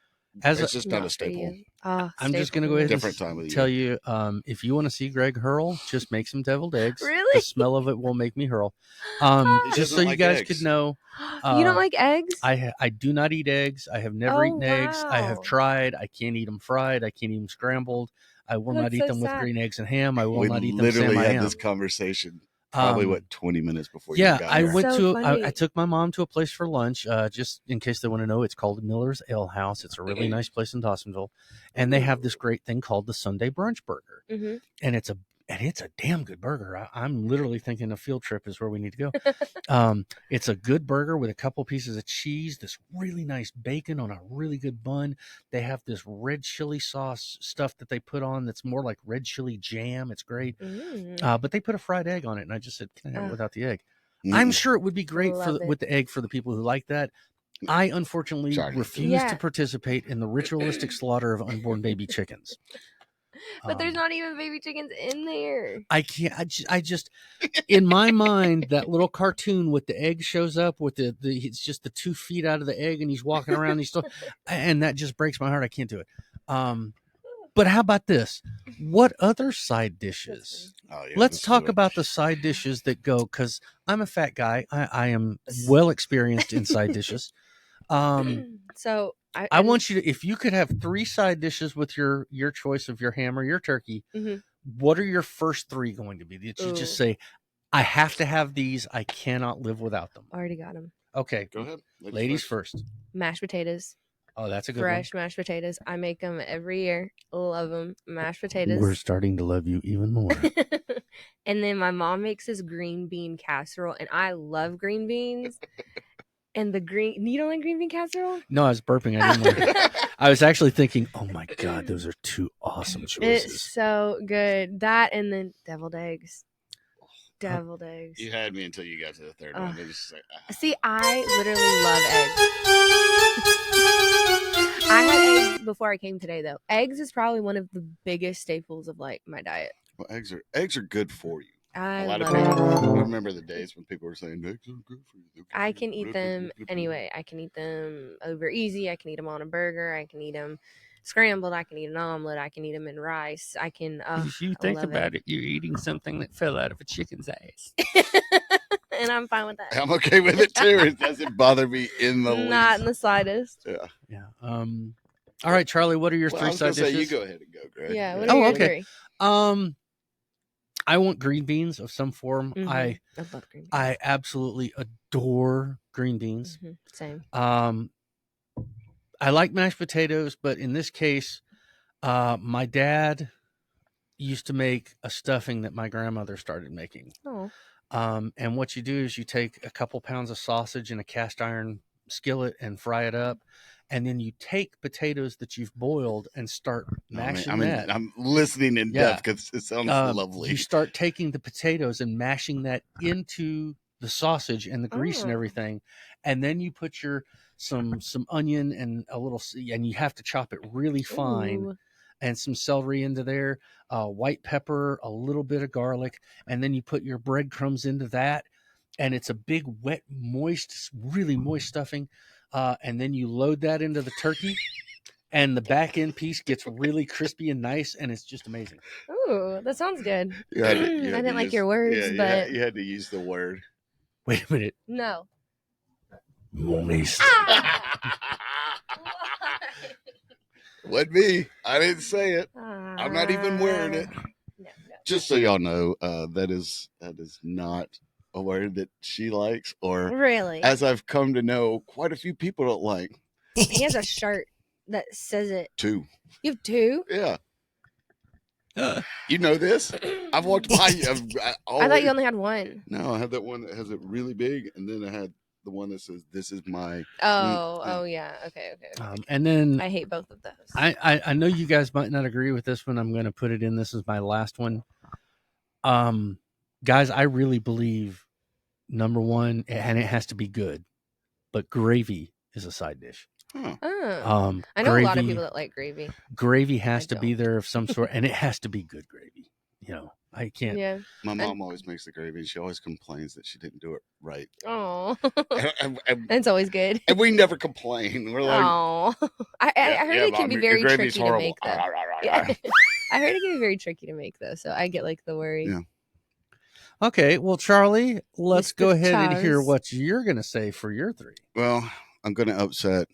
[SPEAKER 1] As
[SPEAKER 3] It's
[SPEAKER 1] a-
[SPEAKER 3] just not a
[SPEAKER 2] for
[SPEAKER 3] staple.
[SPEAKER 2] you. Ah,
[SPEAKER 1] I'm just
[SPEAKER 2] staple
[SPEAKER 1] going to
[SPEAKER 2] for
[SPEAKER 1] go
[SPEAKER 2] me.
[SPEAKER 1] ahead and
[SPEAKER 3] Different time of the
[SPEAKER 1] tell you, if you want to see Greg hurl, just make some deviled eggs.
[SPEAKER 2] Really?
[SPEAKER 1] The smell of it will make me hurl.
[SPEAKER 3] He
[SPEAKER 1] Just so
[SPEAKER 3] doesn't
[SPEAKER 1] you
[SPEAKER 3] like
[SPEAKER 1] guys
[SPEAKER 3] eggs.
[SPEAKER 1] could know,
[SPEAKER 2] You don't like eggs?
[SPEAKER 1] I do not eat eggs. I have never
[SPEAKER 2] Oh,
[SPEAKER 1] eaten eggs. I have
[SPEAKER 2] wow.
[SPEAKER 1] tried. I can't eat them fried. I can't eat them scrambled. I will not
[SPEAKER 2] That's
[SPEAKER 1] eat
[SPEAKER 2] so
[SPEAKER 1] them with
[SPEAKER 2] sad.
[SPEAKER 1] green eggs and ham. I will
[SPEAKER 3] We
[SPEAKER 1] not eat them
[SPEAKER 3] literally
[SPEAKER 1] Sam I
[SPEAKER 3] had
[SPEAKER 1] am.
[SPEAKER 3] this conversation probably 20 minutes before you
[SPEAKER 1] Yeah,
[SPEAKER 3] got
[SPEAKER 1] I
[SPEAKER 3] here.
[SPEAKER 1] went
[SPEAKER 2] So
[SPEAKER 1] to. I
[SPEAKER 2] funny.
[SPEAKER 1] took my mom to a place for lunch. Just in case they want to know, it's called Miller's Ale House. It's a really nice place in Dawsonville, and they have this great thing called the Sunday Brunch Burger,
[SPEAKER 2] Mm-hmm.
[SPEAKER 1] and and it's a damn good burger. I'm literally thinking a field trip is where we need to go. It's a good burger with a couple pieces of cheese, this really nice bacon on a really good bun. They have this red chili sauce stuff that they put on that's more like red chili jam. It's great. But they put a fried egg on it, and I just said, can I have it without the egg? I'm sure it would be great with the egg for the people who like that. I unfortunately refuse to participate in the ritualistic slaughter of unborn baby chickens.
[SPEAKER 2] But there's not even baby chickens in there.
[SPEAKER 1] I can't. I just in my mind, that little cartoon with the egg shows up with the it's just the 2 feet out of the egg, and he's walking around. And he's still, and that just breaks my heart. I can't do it. But how about this? What other side dishes?
[SPEAKER 3] Oh, yeah,
[SPEAKER 1] let's talk about the side dishes that go, because I'm a fat guy. I am well experienced in side dishes.
[SPEAKER 2] So
[SPEAKER 1] I want you to, if you could have 3 side dishes with your choice of your ham or your turkey, what are your first 3 going to be? That you just say, I have to have these. I cannot live without them.
[SPEAKER 2] Already got them.
[SPEAKER 1] Okay.
[SPEAKER 3] Go ahead.
[SPEAKER 1] Ladies first.
[SPEAKER 2] Mashed potatoes.
[SPEAKER 1] Oh, that's a good
[SPEAKER 2] Fresh mashed potatoes. I make them every year. Love them. Mashed potatoes.
[SPEAKER 1] We're starting to love you even more.
[SPEAKER 2] And then my mom makes this green bean casserole, and I love green beans. And you don't like green bean casserole?
[SPEAKER 1] No, I was burping. I didn't like it. I was actually thinking, oh my God, those are 2 awesome choices.
[SPEAKER 2] It's so good. That and then deviled eggs. Deviled eggs.
[SPEAKER 3] You had me until you got to the third one. They just like,
[SPEAKER 2] See, I literally love eggs. I had eggs before I came today, though. Eggs is probably one of the biggest staples of like my diet.
[SPEAKER 3] Well, eggs are good for you.
[SPEAKER 2] I
[SPEAKER 3] a lot
[SPEAKER 2] love
[SPEAKER 3] of people.
[SPEAKER 2] eggs.
[SPEAKER 3] I remember the days when people were saying eggs are good for you.
[SPEAKER 2] I can eat them anyway. I can eat them over easy. I can eat them on a burger. I can eat them scrambled. I can eat an omelet. I can eat them in rice. I can.
[SPEAKER 1] If you think about it, you're eating something that fell out of a chicken's ass.
[SPEAKER 2] And I'm fine with that.
[SPEAKER 3] I'm okay with it too. It doesn't bother me in the least.
[SPEAKER 2] Not in the slightest.
[SPEAKER 3] Yeah.
[SPEAKER 1] Yeah. All right, Charlie. What are your 3 side dishes?
[SPEAKER 3] You go ahead and go, Greg.
[SPEAKER 2] Yeah. What are your 3?
[SPEAKER 1] I want green beans of some form.
[SPEAKER 2] I love green beans.
[SPEAKER 1] I absolutely adore green beans.
[SPEAKER 2] Same.
[SPEAKER 1] I like mashed potatoes, but in this case, my dad used to make a stuffing that my grandmother started making.
[SPEAKER 2] Oh.
[SPEAKER 1] And what you do is you take a couple pounds of sausage in a cast iron skillet and fry it up. And then you take potatoes that you've boiled and start mashing that.
[SPEAKER 3] I'm listening in depth because it sounds lovely.
[SPEAKER 1] You start taking the potatoes and mashing that into the sausage and the grease and everything. And then you put some onion and and you have to chop it really fine. And some celery into there, white pepper, a little bit of garlic. And then you put your breadcrumbs into that. And it's a big, wet, moist, really moist stuffing. And then you load that into the turkey, and the back end piece gets really crispy and nice, and it's just amazing.
[SPEAKER 2] Ooh, that sounds good.
[SPEAKER 3] I
[SPEAKER 2] didn't like your words, but
[SPEAKER 3] you had to use the word.
[SPEAKER 1] Wait a minute.
[SPEAKER 2] No.
[SPEAKER 1] Moist.
[SPEAKER 3] Would be. I didn't say it. I'm not even wearing it.
[SPEAKER 2] No.
[SPEAKER 3] Just so y'all know, that is not a word that she likes, or
[SPEAKER 2] really,
[SPEAKER 3] as I've come to know, quite a few people don't like.
[SPEAKER 2] He has a shirt that says it.
[SPEAKER 3] 2.
[SPEAKER 2] You have 2?
[SPEAKER 3] Yeah. You know this? I've walked by.
[SPEAKER 2] I thought you only had 1.
[SPEAKER 3] No, I have that one that has it really big, and then I had the one that says, "This is my."
[SPEAKER 2] Oh, yeah. Okay.
[SPEAKER 1] And then
[SPEAKER 2] I hate both of those.
[SPEAKER 1] I know you guys might not agree with this one. I'm going to put it in. This is my last one. Guys, I really believe, number 1, and it has to be good, but gravy is a side dish.
[SPEAKER 3] Huh.
[SPEAKER 2] I know a lot of people that like gravy.
[SPEAKER 1] Gravy has to be there of some sort, and it has to be good gravy. You know, I can't.
[SPEAKER 2] Yeah.
[SPEAKER 3] My mom always makes the gravy, and she always complains that she didn't do it right.
[SPEAKER 2] Oh,
[SPEAKER 3] and
[SPEAKER 2] that's always good.
[SPEAKER 3] And we never complain. We're like,
[SPEAKER 2] oh, I heard it can be very tricky to make, though. I heard it can be very tricky to make, though. So I get like the worry.
[SPEAKER 3] Yeah.
[SPEAKER 1] Okay, well, Charlie, let's
[SPEAKER 2] Mr.
[SPEAKER 1] go ahead and hear
[SPEAKER 2] Charles.
[SPEAKER 1] what you're going to say for your 3.
[SPEAKER 3] Well, I'm going to upset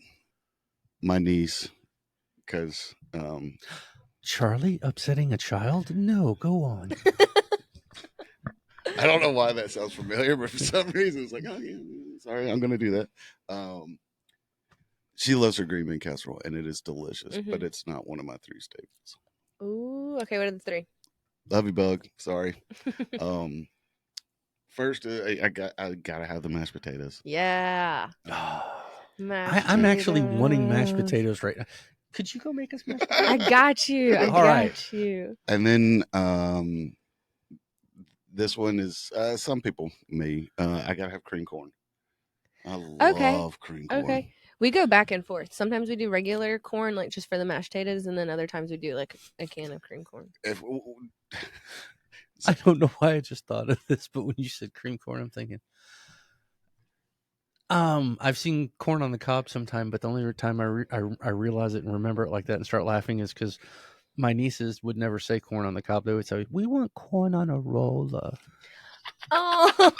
[SPEAKER 3] my niece because
[SPEAKER 1] Charlie upsetting a child? No, go on.
[SPEAKER 3] I don't know why that sounds familiar, but for some reason it's like, oh yeah, sorry, I'm going to do that. She loves her green bean casserole, and it is delicious, but it's not one of my 3 staples.
[SPEAKER 2] Ooh, okay. What are the 3?
[SPEAKER 3] Love you, Bug. Sorry. First, I gotta have the mashed potatoes.
[SPEAKER 2] Yeah. Mashed
[SPEAKER 1] I'm actually wanting mashed
[SPEAKER 2] potatoes.
[SPEAKER 1] potatoes right now. Could you go make us mashed
[SPEAKER 2] I
[SPEAKER 1] potatoes?
[SPEAKER 2] got you. I
[SPEAKER 1] All
[SPEAKER 2] got
[SPEAKER 1] right.
[SPEAKER 2] you.
[SPEAKER 3] And then this one is some people me. I gotta have cream corn. I
[SPEAKER 2] Okay.
[SPEAKER 3] love cream corn.
[SPEAKER 2] Okay. We go back and forth. Sometimes we do regular corn, like just for the mashed potatoes, and then other times we do like a can of cream corn.
[SPEAKER 3] If
[SPEAKER 1] I don't know why I just thought of this, but when you said cream corn, I'm thinking. I've seen corn on the cob sometime, but the only time I realize it and remember it like that and start laughing is because my nieces would never say corn on the cob. They would say, "We want corn on a roller."
[SPEAKER 2] Oh,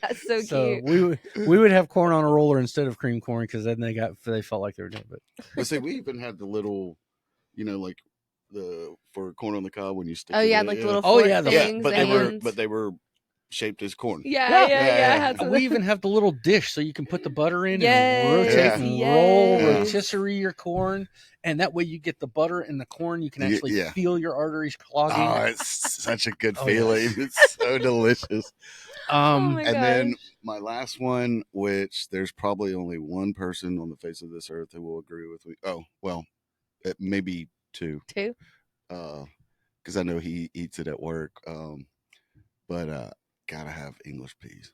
[SPEAKER 2] that's so
[SPEAKER 1] So
[SPEAKER 2] cute.
[SPEAKER 1] we would have corn on a roller instead of cream corn because then they felt like they were doing it.
[SPEAKER 3] But see, we even had the little, like for corn on the cob when you stick.
[SPEAKER 2] Oh
[SPEAKER 3] it
[SPEAKER 2] yeah,
[SPEAKER 3] in,
[SPEAKER 2] like the little
[SPEAKER 1] Oh,
[SPEAKER 2] fork
[SPEAKER 1] yeah,
[SPEAKER 2] things.
[SPEAKER 3] but
[SPEAKER 2] the
[SPEAKER 3] they were
[SPEAKER 2] hands.
[SPEAKER 3] shaped as corn.
[SPEAKER 2] Yeah.
[SPEAKER 3] Yeah.
[SPEAKER 2] I had some of
[SPEAKER 1] We
[SPEAKER 2] those.
[SPEAKER 1] even have the little dish so you can put the butter in
[SPEAKER 2] Yes,
[SPEAKER 1] and rotate and roll,
[SPEAKER 2] yes.
[SPEAKER 1] rotisserie your corn, and that way you get the butter and the corn. You can actually
[SPEAKER 3] Yeah.
[SPEAKER 1] feel your arteries clogging.
[SPEAKER 3] Oh, it's such a good
[SPEAKER 1] Oh,
[SPEAKER 3] feeling.
[SPEAKER 1] yes.
[SPEAKER 3] It's so delicious.
[SPEAKER 2] Oh my
[SPEAKER 3] And
[SPEAKER 2] gosh.
[SPEAKER 3] then my last one, which there's probably only one person on the face of this earth who will agree with me. Oh, well, maybe two.
[SPEAKER 2] Two.
[SPEAKER 3] Because I know he eats it at work. But gotta have English peas.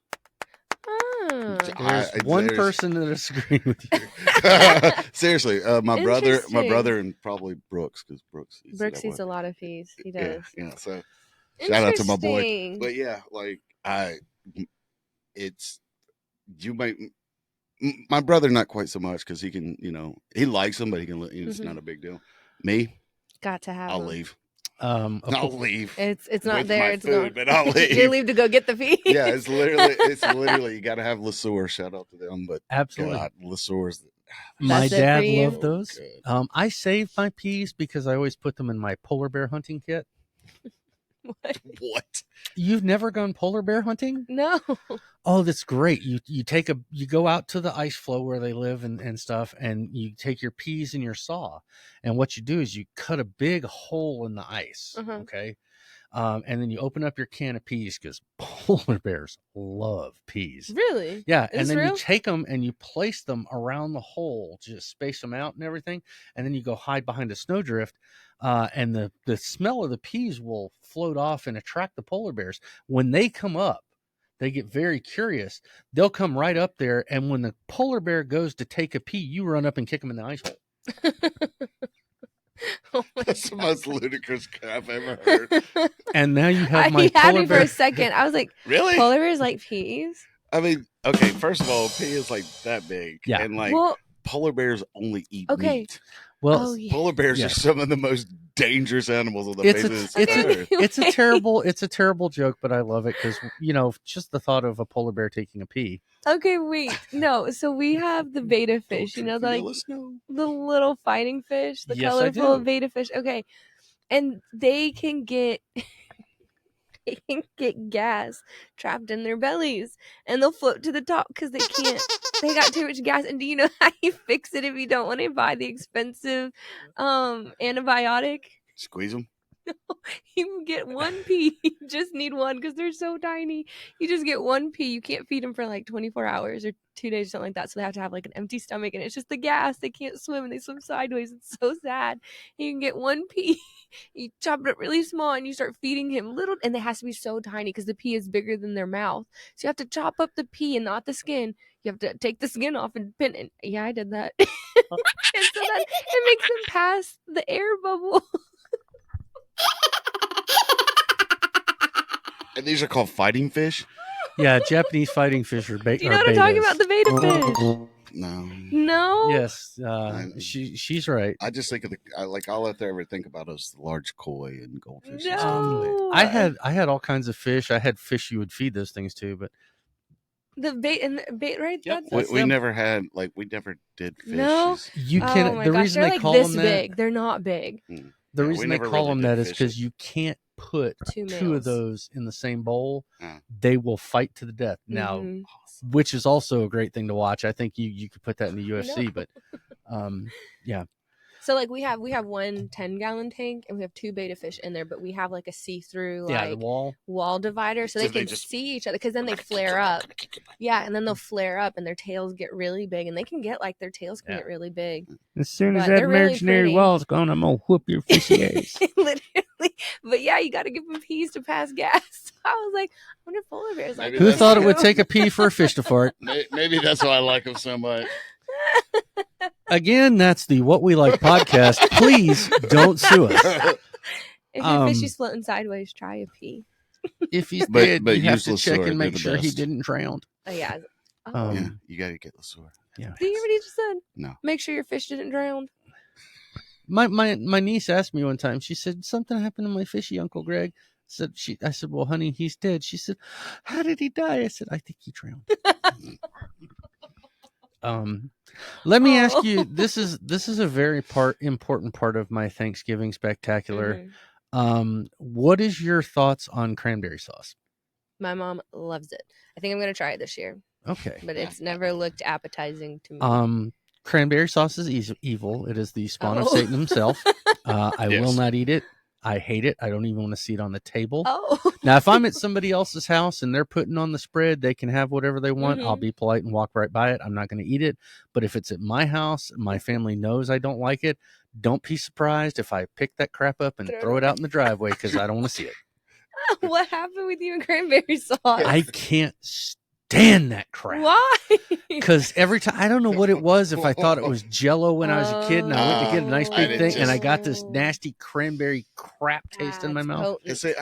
[SPEAKER 2] Oh.
[SPEAKER 1] There's one person that disagrees with you.
[SPEAKER 3] Seriously, my brother
[SPEAKER 2] Interesting.
[SPEAKER 3] and probably Brooks, because Brooks
[SPEAKER 2] eats a lot of peas. He does.
[SPEAKER 3] Yeah. So shout out to my boy.
[SPEAKER 2] Interesting.
[SPEAKER 3] But yeah, like it's you might. My brother not quite so much because he can, he likes them, but he can. It's not a big deal. Me,
[SPEAKER 2] Got to have
[SPEAKER 3] I'll
[SPEAKER 2] them.
[SPEAKER 3] leave.
[SPEAKER 1] Of
[SPEAKER 3] I'll
[SPEAKER 1] course,
[SPEAKER 3] leave.
[SPEAKER 2] It's not
[SPEAKER 3] with
[SPEAKER 2] there.
[SPEAKER 3] my
[SPEAKER 2] It's
[SPEAKER 3] food,
[SPEAKER 2] not.
[SPEAKER 3] but I'll leave.
[SPEAKER 2] You leave to go get the peas.
[SPEAKER 3] Yeah, it's literally you got to have LeSueur. Shout out to them, but
[SPEAKER 1] absolutely.
[SPEAKER 3] God, LeSueur's.
[SPEAKER 1] My
[SPEAKER 2] That's it for
[SPEAKER 1] dad
[SPEAKER 2] you?
[SPEAKER 1] loved those.
[SPEAKER 3] Good.
[SPEAKER 1] I save my peas because I always put them in my polar bear hunting kit.
[SPEAKER 3] What?
[SPEAKER 1] You've never gone polar bear hunting?
[SPEAKER 2] No.
[SPEAKER 1] Oh, that's great. You go out to the ice floe where they live and stuff, and you take your peas and your saw, and what you do is you cut a big hole in the ice, okay, and then you open up your can of peas because polar bears love peas.
[SPEAKER 2] Really?
[SPEAKER 1] Yeah,
[SPEAKER 2] Is
[SPEAKER 1] and then
[SPEAKER 2] real?
[SPEAKER 1] you take them and you place them around the hole, just space them out and everything, and then you go hide behind a snowdrift, and the smell of the peas will float off and attract the polar bears. When they come up, they get very curious. They'll come right up there, and when the polar bear goes to take a pee, you run up and kick him in the ice hole.
[SPEAKER 2] Oh my
[SPEAKER 3] That's the
[SPEAKER 2] God.
[SPEAKER 3] most ludicrous crap I've ever heard.
[SPEAKER 1] And now you have my
[SPEAKER 2] He had
[SPEAKER 1] polar
[SPEAKER 2] me for
[SPEAKER 1] bear.
[SPEAKER 2] a second. I was like,
[SPEAKER 3] Really?
[SPEAKER 2] polar bears like peas?
[SPEAKER 3] I mean, okay, first of all, pea is like that big.
[SPEAKER 1] Yeah.
[SPEAKER 3] And like
[SPEAKER 2] Well,
[SPEAKER 3] polar bears only eat
[SPEAKER 2] okay.
[SPEAKER 3] meat.
[SPEAKER 1] Well,
[SPEAKER 2] Oh, yeah.
[SPEAKER 3] Polar bears
[SPEAKER 1] Yeah.
[SPEAKER 3] are some of the most dangerous animals on the
[SPEAKER 1] It's
[SPEAKER 3] face
[SPEAKER 1] a-
[SPEAKER 3] of this
[SPEAKER 1] it's a-
[SPEAKER 3] earth.
[SPEAKER 1] it's a terrible joke, but I love it because just the thought of a polar bear taking a pee.
[SPEAKER 2] Okay, wait. No, so we have the beta
[SPEAKER 3] Don't
[SPEAKER 2] fish,
[SPEAKER 3] drink
[SPEAKER 2] the, like
[SPEAKER 3] vanilla snow.
[SPEAKER 2] the little fighting fish, the
[SPEAKER 1] Yes, I
[SPEAKER 2] colorful
[SPEAKER 1] do.
[SPEAKER 2] beta fish. Okay. And they can get gas trapped in their bellies, and they'll float to the top because they got too much gas. And do you know how you fix it if you don't want to buy the expensive antibiotic?
[SPEAKER 3] Squeeze them.
[SPEAKER 2] You get one pea. You just need one because they're so tiny. You just get one pea. You can't feed them for like 24 hours or 2 days or something like that. So they have to have like an empty stomach, and it's just the gas. They can't swim and they swim sideways. It's so sad. You can get one pea. You chop it up really small and you start feeding him little, and it has to be so tiny because the pea is bigger than their mouth. So you have to chop up the pea and not the skin. You have to take the skin off and pin it. Yeah, I did that. And so that it makes them pass the air bubble.
[SPEAKER 3] And these are called fighting fish?
[SPEAKER 1] Yeah, Japanese fighting fish are beta.
[SPEAKER 2] Do you know what I'm talking about? The beta fish.
[SPEAKER 3] No.
[SPEAKER 2] No.
[SPEAKER 1] Yes, she's right.
[SPEAKER 3] I just think of all I ever think about is the large koi and goldfish.
[SPEAKER 2] No.
[SPEAKER 1] I had all kinds of fish. I had fish you would feed those things to, but
[SPEAKER 2] The bait and the bait, right?
[SPEAKER 1] Yep.
[SPEAKER 3] We never had we never did fish.
[SPEAKER 2] No.
[SPEAKER 1] you
[SPEAKER 2] Oh
[SPEAKER 1] can.
[SPEAKER 2] my
[SPEAKER 1] The
[SPEAKER 2] gosh,
[SPEAKER 1] reason
[SPEAKER 2] they're
[SPEAKER 1] they
[SPEAKER 2] like
[SPEAKER 1] call
[SPEAKER 2] this
[SPEAKER 1] them that.
[SPEAKER 2] big. They're not big.
[SPEAKER 1] The
[SPEAKER 3] Yeah,
[SPEAKER 1] reason
[SPEAKER 3] we
[SPEAKER 1] they
[SPEAKER 3] never
[SPEAKER 1] call
[SPEAKER 3] really
[SPEAKER 1] them
[SPEAKER 3] did
[SPEAKER 1] that is
[SPEAKER 3] fish
[SPEAKER 1] because
[SPEAKER 3] it.
[SPEAKER 1] you can't put
[SPEAKER 2] Two
[SPEAKER 1] two of
[SPEAKER 2] males.
[SPEAKER 1] those in the same bowl.
[SPEAKER 3] Yeah.
[SPEAKER 1] They will fight to the death. Now,
[SPEAKER 2] Mhm.
[SPEAKER 1] which is also a great thing to watch. I think you could put that in the UFC, but yeah.
[SPEAKER 2] So like we have 1 10-gallon tank and we have 2 betta fish in there, but we have like a see-through
[SPEAKER 1] Yeah, the
[SPEAKER 2] like
[SPEAKER 1] wall.
[SPEAKER 2] divider so
[SPEAKER 3] So
[SPEAKER 2] they
[SPEAKER 3] they
[SPEAKER 2] can
[SPEAKER 3] just-
[SPEAKER 2] see each other because then they flare up. Yeah, and then they'll flare up and their tails get really big and they can get like their tails can
[SPEAKER 1] Yeah.
[SPEAKER 2] get really big.
[SPEAKER 1] As soon
[SPEAKER 2] as But that they're really imaginary pretty.
[SPEAKER 1] wall's gone, I'm gonna whoop your fishy ass.
[SPEAKER 2] Literally. But yeah, you got to give them peas to pass gas. I was like, I wonder if polar bears like
[SPEAKER 3] Maybe
[SPEAKER 1] Who
[SPEAKER 3] that's
[SPEAKER 1] thought it would
[SPEAKER 3] true.
[SPEAKER 1] take a pee for a fish to fart?
[SPEAKER 3] Maybe that's why I like them so much.
[SPEAKER 1] Again, that's the What We Like podcast. Please don't sue us.
[SPEAKER 2] If your fish is floating sideways, try a pea.
[SPEAKER 1] If he's
[SPEAKER 3] But-
[SPEAKER 1] dead,
[SPEAKER 3] but
[SPEAKER 1] you have
[SPEAKER 3] use
[SPEAKER 1] to check
[SPEAKER 3] LeSueur,
[SPEAKER 1] and
[SPEAKER 3] they're
[SPEAKER 1] make
[SPEAKER 3] the
[SPEAKER 1] sure he
[SPEAKER 3] best.
[SPEAKER 1] didn't drown.
[SPEAKER 2] Oh yeah. Oh.
[SPEAKER 3] Yeah, you got to get LeSueur.
[SPEAKER 1] Yeah.
[SPEAKER 2] Do you hear what he just said?
[SPEAKER 3] No.
[SPEAKER 2] Make sure your fish didn't drown.
[SPEAKER 1] My niece asked me one time. She said, something happened to my fishy, Uncle Greg. I said, well, honey, he's dead. She said, how did he die? I said, I think he drowned. Let me ask you. This is a very important part of my Thanksgiving spectacular.
[SPEAKER 2] Mhm.
[SPEAKER 1] What is your thoughts on cranberry sauce?
[SPEAKER 2] My mom loves it. I think I'm gonna try it this year,
[SPEAKER 1] Okay.
[SPEAKER 2] but it's never looked appetizing to me.
[SPEAKER 1] Cranberry sauce is evil. It is the spawn of
[SPEAKER 2] Oh.
[SPEAKER 1] Satan himself. I
[SPEAKER 3] Yes.
[SPEAKER 1] will not eat it. I hate it. I don't even want to see it on the table.
[SPEAKER 2] Oh.
[SPEAKER 1] Now, if I'm at somebody else's house and they're putting on the spread, they can have whatever they want. I'll
[SPEAKER 2] Mhm.
[SPEAKER 1] be polite and walk right by it. I'm not going to eat it. But if it's at my house, my family knows I don't like it. Don't be surprised if I pick that crap up and throw it out in the driveway because I don't want to see it.
[SPEAKER 2] What happened with you and cranberry sauce?
[SPEAKER 1] I can't stand that crap.
[SPEAKER 2] Why?
[SPEAKER 1] Because every time, I don't know what it was, if I thought it was Jell-O when I was a kid and I went to get a nice
[SPEAKER 3] I
[SPEAKER 1] big
[SPEAKER 3] didn't
[SPEAKER 1] thing and I
[SPEAKER 3] just-
[SPEAKER 1] got this nasty cranberry crap taste in my
[SPEAKER 2] That's
[SPEAKER 1] mouth.
[SPEAKER 2] potent.
[SPEAKER 3] And say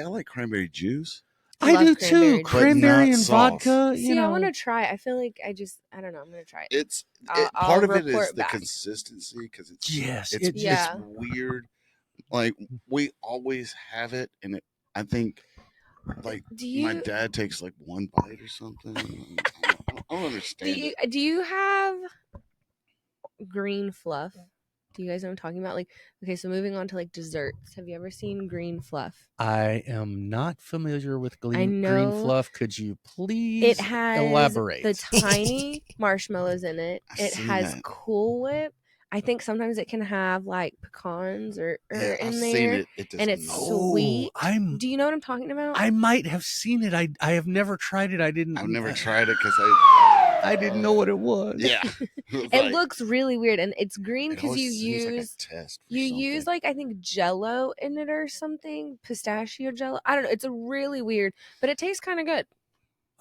[SPEAKER 3] I like cranberry juice.
[SPEAKER 1] I
[SPEAKER 2] love
[SPEAKER 1] do
[SPEAKER 2] cranberry
[SPEAKER 1] too.
[SPEAKER 2] juice.
[SPEAKER 1] Cranberry
[SPEAKER 3] not
[SPEAKER 1] and
[SPEAKER 3] sauce.
[SPEAKER 1] vodka.
[SPEAKER 2] See, I want to try. I feel like I don't know. I'm gonna try it.
[SPEAKER 3] It's
[SPEAKER 2] I'll
[SPEAKER 3] part of it is
[SPEAKER 2] report
[SPEAKER 3] the
[SPEAKER 2] back.
[SPEAKER 3] consistency because it's
[SPEAKER 1] Yes,
[SPEAKER 3] it's,
[SPEAKER 2] Yeah.
[SPEAKER 3] it's weird. Like we always have it, and I think like
[SPEAKER 2] Do
[SPEAKER 3] my
[SPEAKER 2] you
[SPEAKER 3] dad takes like one bite or something. I don't understand it.
[SPEAKER 2] do you have green fluff? Do you guys know what I'm talking about? Like, okay, so moving on to like desserts. Have you ever seen green fluff?
[SPEAKER 1] I am not familiar with green
[SPEAKER 2] know.
[SPEAKER 1] fluff. Could you please
[SPEAKER 2] It has
[SPEAKER 1] elaborate?
[SPEAKER 2] the tiny marshmallows in it.
[SPEAKER 3] I've
[SPEAKER 2] It
[SPEAKER 3] seen
[SPEAKER 2] has
[SPEAKER 3] that.
[SPEAKER 2] Cool Whip. I think sometimes it can have like pecans or
[SPEAKER 3] Yeah,
[SPEAKER 2] in
[SPEAKER 3] I've
[SPEAKER 2] there.
[SPEAKER 3] seen it. It does
[SPEAKER 2] and it's
[SPEAKER 3] not.
[SPEAKER 2] sweet. Do you know what I'm talking about?
[SPEAKER 1] I might have seen it. I have never tried it.
[SPEAKER 3] I've never tried it because
[SPEAKER 1] I didn't know what it was.
[SPEAKER 3] yeah.
[SPEAKER 2] It looks really weird, and it's green
[SPEAKER 3] it
[SPEAKER 2] because
[SPEAKER 3] always
[SPEAKER 2] you
[SPEAKER 3] seems like a
[SPEAKER 2] use
[SPEAKER 3] test for
[SPEAKER 2] you
[SPEAKER 3] something.
[SPEAKER 2] use like I think Jello in it or something, pistachio Jello. I don't know. It's a really weird, but it tastes kind of good.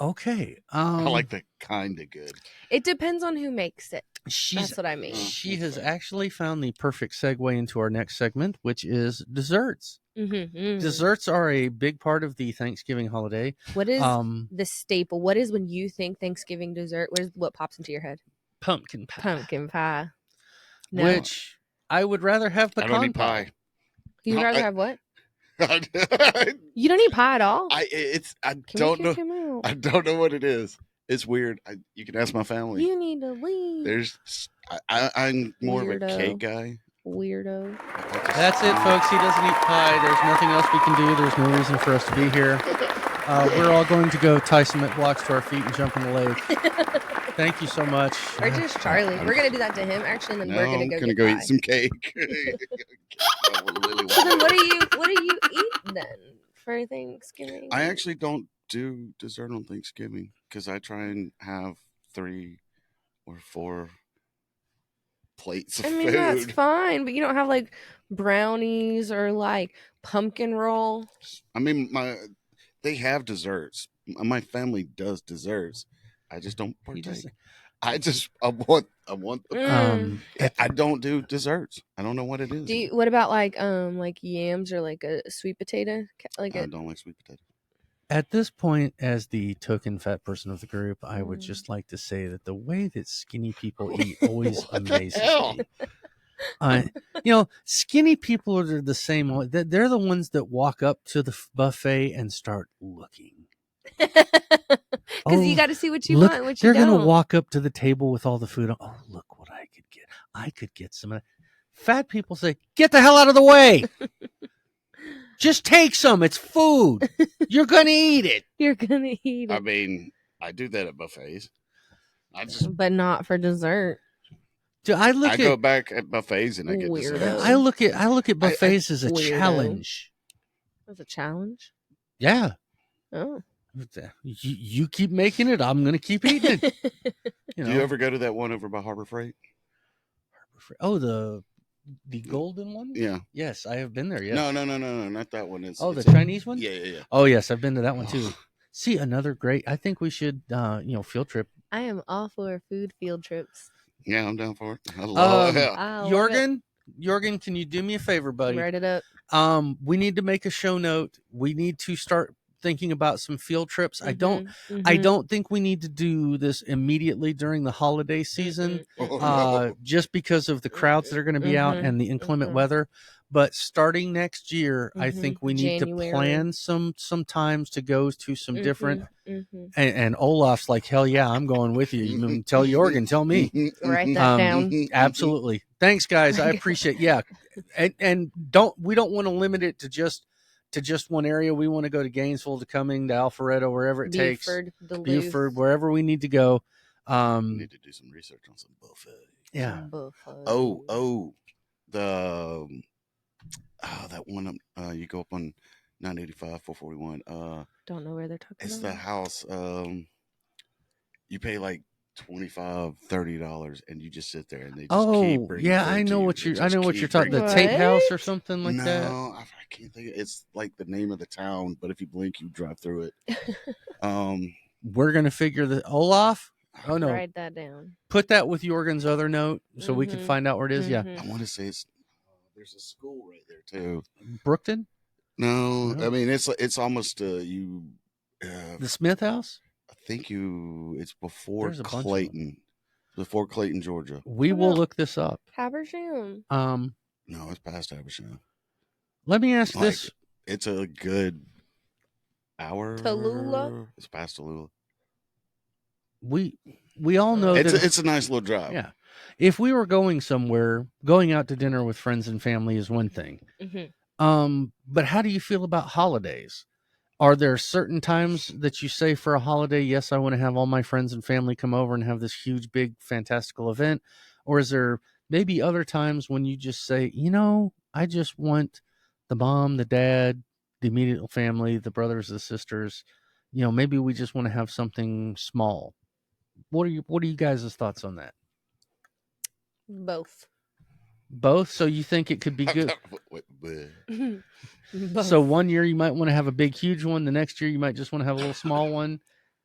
[SPEAKER 1] Okay.
[SPEAKER 3] I like the kind of good.
[SPEAKER 2] It depends on who makes it.
[SPEAKER 1] She's
[SPEAKER 2] That's what I mean.
[SPEAKER 1] She has actually found the perfect segue into our next segment, which is desserts.
[SPEAKER 2] Mm-hmm.
[SPEAKER 1] Desserts are a big part of the Thanksgiving holiday.
[SPEAKER 2] What is the staple? What is when you think Thanksgiving dessert? What pops into your head?
[SPEAKER 1] Pumpkin pie.
[SPEAKER 2] Pumpkin pie. No.
[SPEAKER 1] Which I would rather have
[SPEAKER 3] I
[SPEAKER 1] pecan
[SPEAKER 3] don't eat
[SPEAKER 1] pie.
[SPEAKER 3] pie.
[SPEAKER 2] You'd rather
[SPEAKER 3] I-
[SPEAKER 2] have what?
[SPEAKER 3] I
[SPEAKER 2] You don't eat pie at all?
[SPEAKER 3] Can
[SPEAKER 2] we
[SPEAKER 3] don't know.
[SPEAKER 2] kick him out?
[SPEAKER 3] I don't know what it is. It's weird. You can ask my family.
[SPEAKER 2] You need to leave.
[SPEAKER 3] I'm more of a
[SPEAKER 2] Weirdo.
[SPEAKER 3] cake guy.
[SPEAKER 2] Weirdo.
[SPEAKER 1] That's it, folks. He doesn't eat pie. There's nothing else we can do. There's no reason for us to be here. We're all going to go tie cement blocks to our feet and jump in the lake. Thank you so much.
[SPEAKER 2] Or just Charlie. We're gonna do that to him actually, and then we're gonna
[SPEAKER 3] I'm
[SPEAKER 2] go
[SPEAKER 3] gonna
[SPEAKER 2] get
[SPEAKER 3] go
[SPEAKER 2] pie.
[SPEAKER 3] eat some cake.
[SPEAKER 2] So then, what do you eat then for Thanksgiving?
[SPEAKER 3] I actually don't do dessert on Thanksgiving because I try and have 3 or 4 plates of
[SPEAKER 2] I mean,
[SPEAKER 3] food.
[SPEAKER 2] that's fine, but you don't have like brownies or like pumpkin roll.
[SPEAKER 3] I mean, they have desserts. My family does desserts. I just don't partake. I want the. I don't do desserts. I don't know what it is.
[SPEAKER 2] What about like yams or like a sweet potato?
[SPEAKER 3] I don't like sweet potato.
[SPEAKER 1] At this point, as the token fat person of the group, I would just like to say that the way that skinny people eat always amazes me. Skinny people are the same. They're the ones that walk up to the buffet and start looking.
[SPEAKER 2] Because you got to see what you want and what you
[SPEAKER 1] They're
[SPEAKER 2] don't.
[SPEAKER 1] going to walk up to the table with all the food. Oh, look what I could get. I could get some of that. Fat people say, get the hell out of the way. Just take some. It's food. You're going to eat it.
[SPEAKER 2] You're going to eat it.
[SPEAKER 3] I mean, I do that at buffets.
[SPEAKER 2] But not for dessert.
[SPEAKER 1] Do I
[SPEAKER 3] I go back at buffets and I get
[SPEAKER 2] Weirdo.
[SPEAKER 3] desserts.
[SPEAKER 1] I look at buffets as a
[SPEAKER 2] Weirdo.
[SPEAKER 1] challenge.
[SPEAKER 2] That's a challenge.
[SPEAKER 1] Yeah.
[SPEAKER 2] Oh.
[SPEAKER 1] You keep making it, I'm gonna keep eating it. You know.
[SPEAKER 3] Do you ever go to that one over by Harbor Freight?
[SPEAKER 1] Oh, the golden one?
[SPEAKER 3] Yeah.
[SPEAKER 1] Yes, I have been there. Yes.
[SPEAKER 3] No, not that one. It's
[SPEAKER 1] the Chinese one?
[SPEAKER 3] Yeah.
[SPEAKER 1] Oh yes, I've been to that one too. See, another great. I think we should, field trip.
[SPEAKER 2] I am all for food field trips.
[SPEAKER 3] Yeah, I'm down for it. I love it.
[SPEAKER 1] Jorgen, can you do me a favor, buddy?
[SPEAKER 2] Write it up.
[SPEAKER 1] We need to make a show note. We need to start thinking about some field trips. I don't think we need to do this immediately during the holiday season, just because of the crowds that are going to be out and the inclement weather. But starting next year, I think we need to plan some times to go to some different. And Olaf's like, hell yeah, I'm going with you. You tell Jorgen, tell me.
[SPEAKER 2] Write that down.
[SPEAKER 1] Absolutely. Thanks, guys. I appreciate. Yeah, and we don't want to limit it to just one area. We want to go to Gainesville, to Cumming, to Alpharetta, wherever it takes. Buford, wherever we need to go.
[SPEAKER 3] We need to do some research on some buffet.
[SPEAKER 1] Yeah.
[SPEAKER 3] That one. You go up on 985, 441.
[SPEAKER 2] Don't know where they're talking
[SPEAKER 3] It's
[SPEAKER 2] about.
[SPEAKER 3] the house. You pay like $25, $30, and you just sit there and they just keep bringing food
[SPEAKER 1] I know
[SPEAKER 3] to
[SPEAKER 1] what
[SPEAKER 3] you.
[SPEAKER 1] I know what you're talking. The
[SPEAKER 2] What?
[SPEAKER 1] Tate House or something like that.
[SPEAKER 3] No, I can't think. It's like the name of the town, but if you blink, you drive through it.
[SPEAKER 1] We're gonna figure the Olaf. Oh no!
[SPEAKER 2] Write that down.
[SPEAKER 1] Put that with Jorgen's other note so we can find out where it is. Yeah,
[SPEAKER 3] I want to say it's. There's a school right there too.
[SPEAKER 1] Brookton.
[SPEAKER 3] No, I mean it's almost you.
[SPEAKER 1] The Smith House.
[SPEAKER 3] I think it's before Clayton. Before Clayton, Georgia.
[SPEAKER 1] We will look this up.
[SPEAKER 2] Habersham.
[SPEAKER 3] No, it's past Habersham.
[SPEAKER 1] Let me ask this.
[SPEAKER 3] It's a good hour.
[SPEAKER 2] Tallulah?
[SPEAKER 3] It's past Tallulah.
[SPEAKER 1] We all know
[SPEAKER 3] it's a nice little drive.
[SPEAKER 1] Yeah. If we were going somewhere, going out to dinner with friends and family is one thing. But how do you feel about holidays? Are there certain times that you say for a holiday, yes, I want to have all my friends and family come over and have this huge, big, fantastical event? Or is there maybe other times when you just say, I just want the mom, the dad, the immediate family, the brothers, the sisters, maybe we just want to have something small. What are you guys' thoughts on that?
[SPEAKER 2] Both.
[SPEAKER 1] So you think it could be good?
[SPEAKER 2] Both.
[SPEAKER 1] So one year you might want to have a big, huge one. The next year you might just want to have a little small one.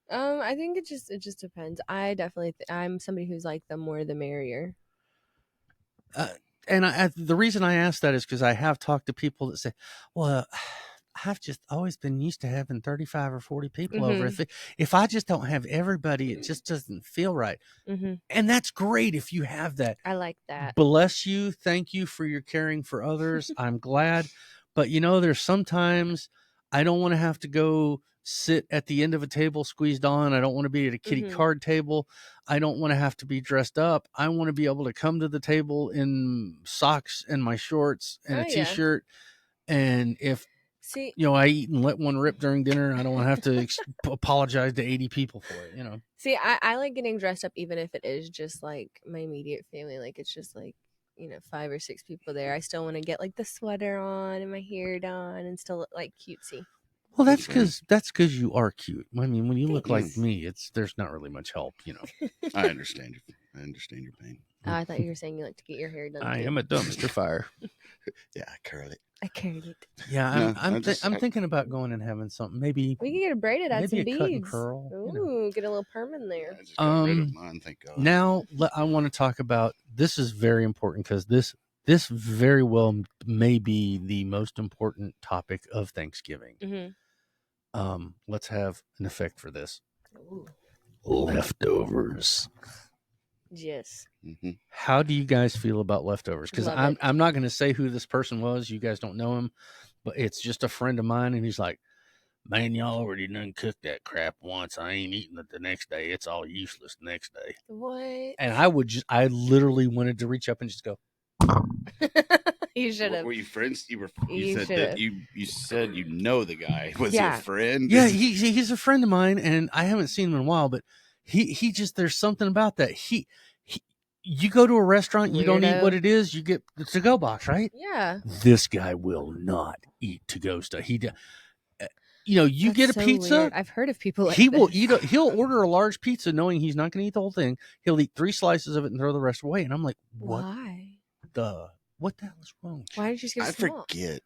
[SPEAKER 2] I think it just depends. I definitely I'm somebody who's like the more the merrier.
[SPEAKER 1] And the reason I ask that is because I have talked to people that say, well, I've just always been used to having 35 or 40 people over. If I just don't have everybody, it just doesn't feel right. And that's great if you have that.
[SPEAKER 2] I like that.
[SPEAKER 1] Bless you. Thank you for your caring for others. I'm glad. But, there's sometimes I don't want to have to go sit at the end of a table squeezed on. I don't want to be at a kiddie card table. I don't want to have to be dressed up. I want to be able to come to the table in socks and my shorts and a t-shirt. And if I eat and let one rip during dinner, I don't want to have to apologize to 80 people for it,
[SPEAKER 2] See, I like getting dressed up even if it is just like my immediate family. Like it's just like, 5 or 6 people there. I still want to get like the sweater on and my hair done and still look like cutesy.
[SPEAKER 1] Well, that's because you are cute. I mean, when you look like me, there's not really much help,
[SPEAKER 3] I understand you. I understand your pain.
[SPEAKER 2] Oh, I thought you were saying you like to get your hair done.
[SPEAKER 1] I am a dumpster fire.
[SPEAKER 3] Yeah, I curl it.
[SPEAKER 2] I curled it.
[SPEAKER 1] Yeah, I'm thinking about going and having something. Maybe
[SPEAKER 2] we can get it braided, add some beads.
[SPEAKER 1] Cut and curl.
[SPEAKER 2] Ooh, get a little perm in there.
[SPEAKER 3] I just got rid of mine, thank God.
[SPEAKER 1] Now I want to talk about this. Is very important because this very well may be the most important topic of Thanksgiving. Let's have an effect for this.
[SPEAKER 2] Ooh.
[SPEAKER 1] Leftovers.
[SPEAKER 2] Yes.
[SPEAKER 1] How do you guys feel about leftovers? Because I'm not going to say who this person was. You guys don't know him, but it's just a friend of mine, and he's like, "Man, y'all already done cooked that crap once. I ain't eating it the next day. It's all useless the next day."
[SPEAKER 2] What?
[SPEAKER 1] And I literally wanted to reach up and just go.
[SPEAKER 2] You should have.
[SPEAKER 3] Were you friends? You said the guy was your friend.
[SPEAKER 1] Yeah, he's a friend of mine, and I haven't seen him in a while. But he just there's something about that. you go to a restaurant, you don't eat what
[SPEAKER 2] Weirdo.
[SPEAKER 1] it is, you get the to-go box, right?
[SPEAKER 2] Yeah.
[SPEAKER 1] This guy will not eat to-go stuff. You
[SPEAKER 2] That's
[SPEAKER 1] get a
[SPEAKER 2] so
[SPEAKER 1] pizza.
[SPEAKER 2] weird. I've heard of people like
[SPEAKER 1] He will
[SPEAKER 2] this.
[SPEAKER 1] eat. He'll order a large pizza, knowing he's not going to eat the whole thing. He'll eat 3 slices of it and throw the rest away. And I'm like,
[SPEAKER 2] Why?
[SPEAKER 1] what the hell is wrong?
[SPEAKER 2] Why did you just get
[SPEAKER 3] I
[SPEAKER 2] small?
[SPEAKER 3] forget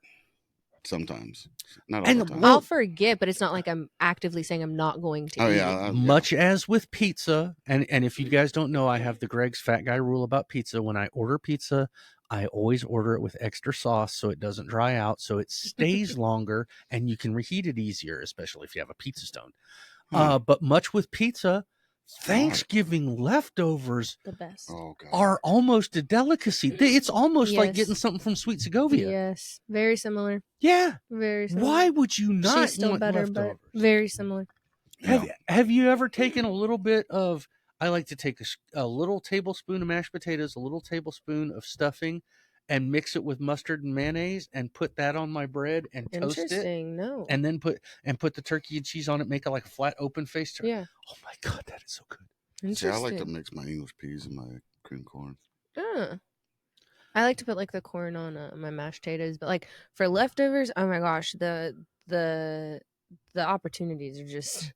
[SPEAKER 3] sometimes, not all
[SPEAKER 1] And
[SPEAKER 3] the time.
[SPEAKER 1] well,
[SPEAKER 2] I'll forget, but it's not like I'm actively saying I'm not going to
[SPEAKER 3] Oh
[SPEAKER 2] eat.
[SPEAKER 3] yeah,
[SPEAKER 1] much as with pizza, and if you guys don't know, I have the Greg's Fat Guy rule about pizza. When I order pizza, I always order it with extra sauce so it doesn't dry out, so it stays longer, and you can reheat it easier, especially if you have a pizza stone.
[SPEAKER 3] Huh.
[SPEAKER 1] But much with pizza, Thanksgiving leftovers
[SPEAKER 2] The best.
[SPEAKER 3] Oh god.
[SPEAKER 1] are almost a delicacy. It's almost like
[SPEAKER 2] Yes.
[SPEAKER 1] getting something from Sweet Segovia.
[SPEAKER 2] Yes. Very similar.
[SPEAKER 1] Yeah.
[SPEAKER 2] Very similar.
[SPEAKER 1] Why would you not
[SPEAKER 2] She's still
[SPEAKER 1] want
[SPEAKER 2] better,
[SPEAKER 1] leftovers?
[SPEAKER 2] but very similar.
[SPEAKER 1] Have you ever taken a little bit of? I like to take a little tablespoon of mashed potatoes, a little tablespoon of stuffing, and mix it with mustard and mayonnaise, and put that on my bread and toast it,
[SPEAKER 2] Interesting. No.
[SPEAKER 1] and then put the turkey and cheese on it. Make it like a flat, open face turkey.
[SPEAKER 2] Yeah.
[SPEAKER 1] Oh my god, that is so good.
[SPEAKER 3] See,
[SPEAKER 2] Interesting.
[SPEAKER 3] I like to mix my English peas and my cream corn.
[SPEAKER 2] I like to put like the corn on my mashed potatoes, but like for leftovers, oh my gosh, the opportunities are just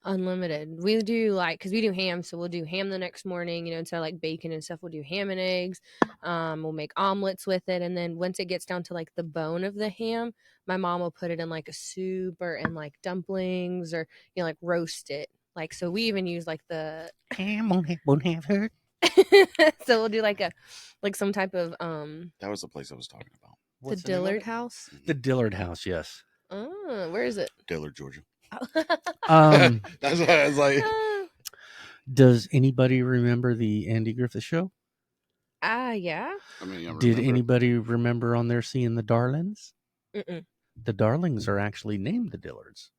[SPEAKER 2] unlimited. We do like, because we do ham, so we'll do ham the next morning, instead of like bacon and stuff, we'll do ham and eggs. We'll make omelets with it, and then once it gets down to like the bone of the ham, my mom will put it in like a soup or in like dumplings, or like roast it. Like, so we even use like the
[SPEAKER 1] Ham won't have hurt.
[SPEAKER 2] so we'll do like some type of
[SPEAKER 3] That was the place I was talking about.
[SPEAKER 1] What's
[SPEAKER 2] the
[SPEAKER 1] name of
[SPEAKER 2] Dillard
[SPEAKER 1] it?
[SPEAKER 2] House.
[SPEAKER 1] The Dillard House, yes.
[SPEAKER 2] Oh, where is it?
[SPEAKER 3] Dillard, Georgia.
[SPEAKER 1] That's
[SPEAKER 3] what I was like.
[SPEAKER 1] Does anybody remember the Andy Griffith Show?
[SPEAKER 2] Yeah.
[SPEAKER 3] I mean, I
[SPEAKER 1] Did
[SPEAKER 3] remember.
[SPEAKER 1] anybody remember on there seeing the Darlings?
[SPEAKER 2] Mm-mm.
[SPEAKER 1] The Darlings are actually named the Dillards.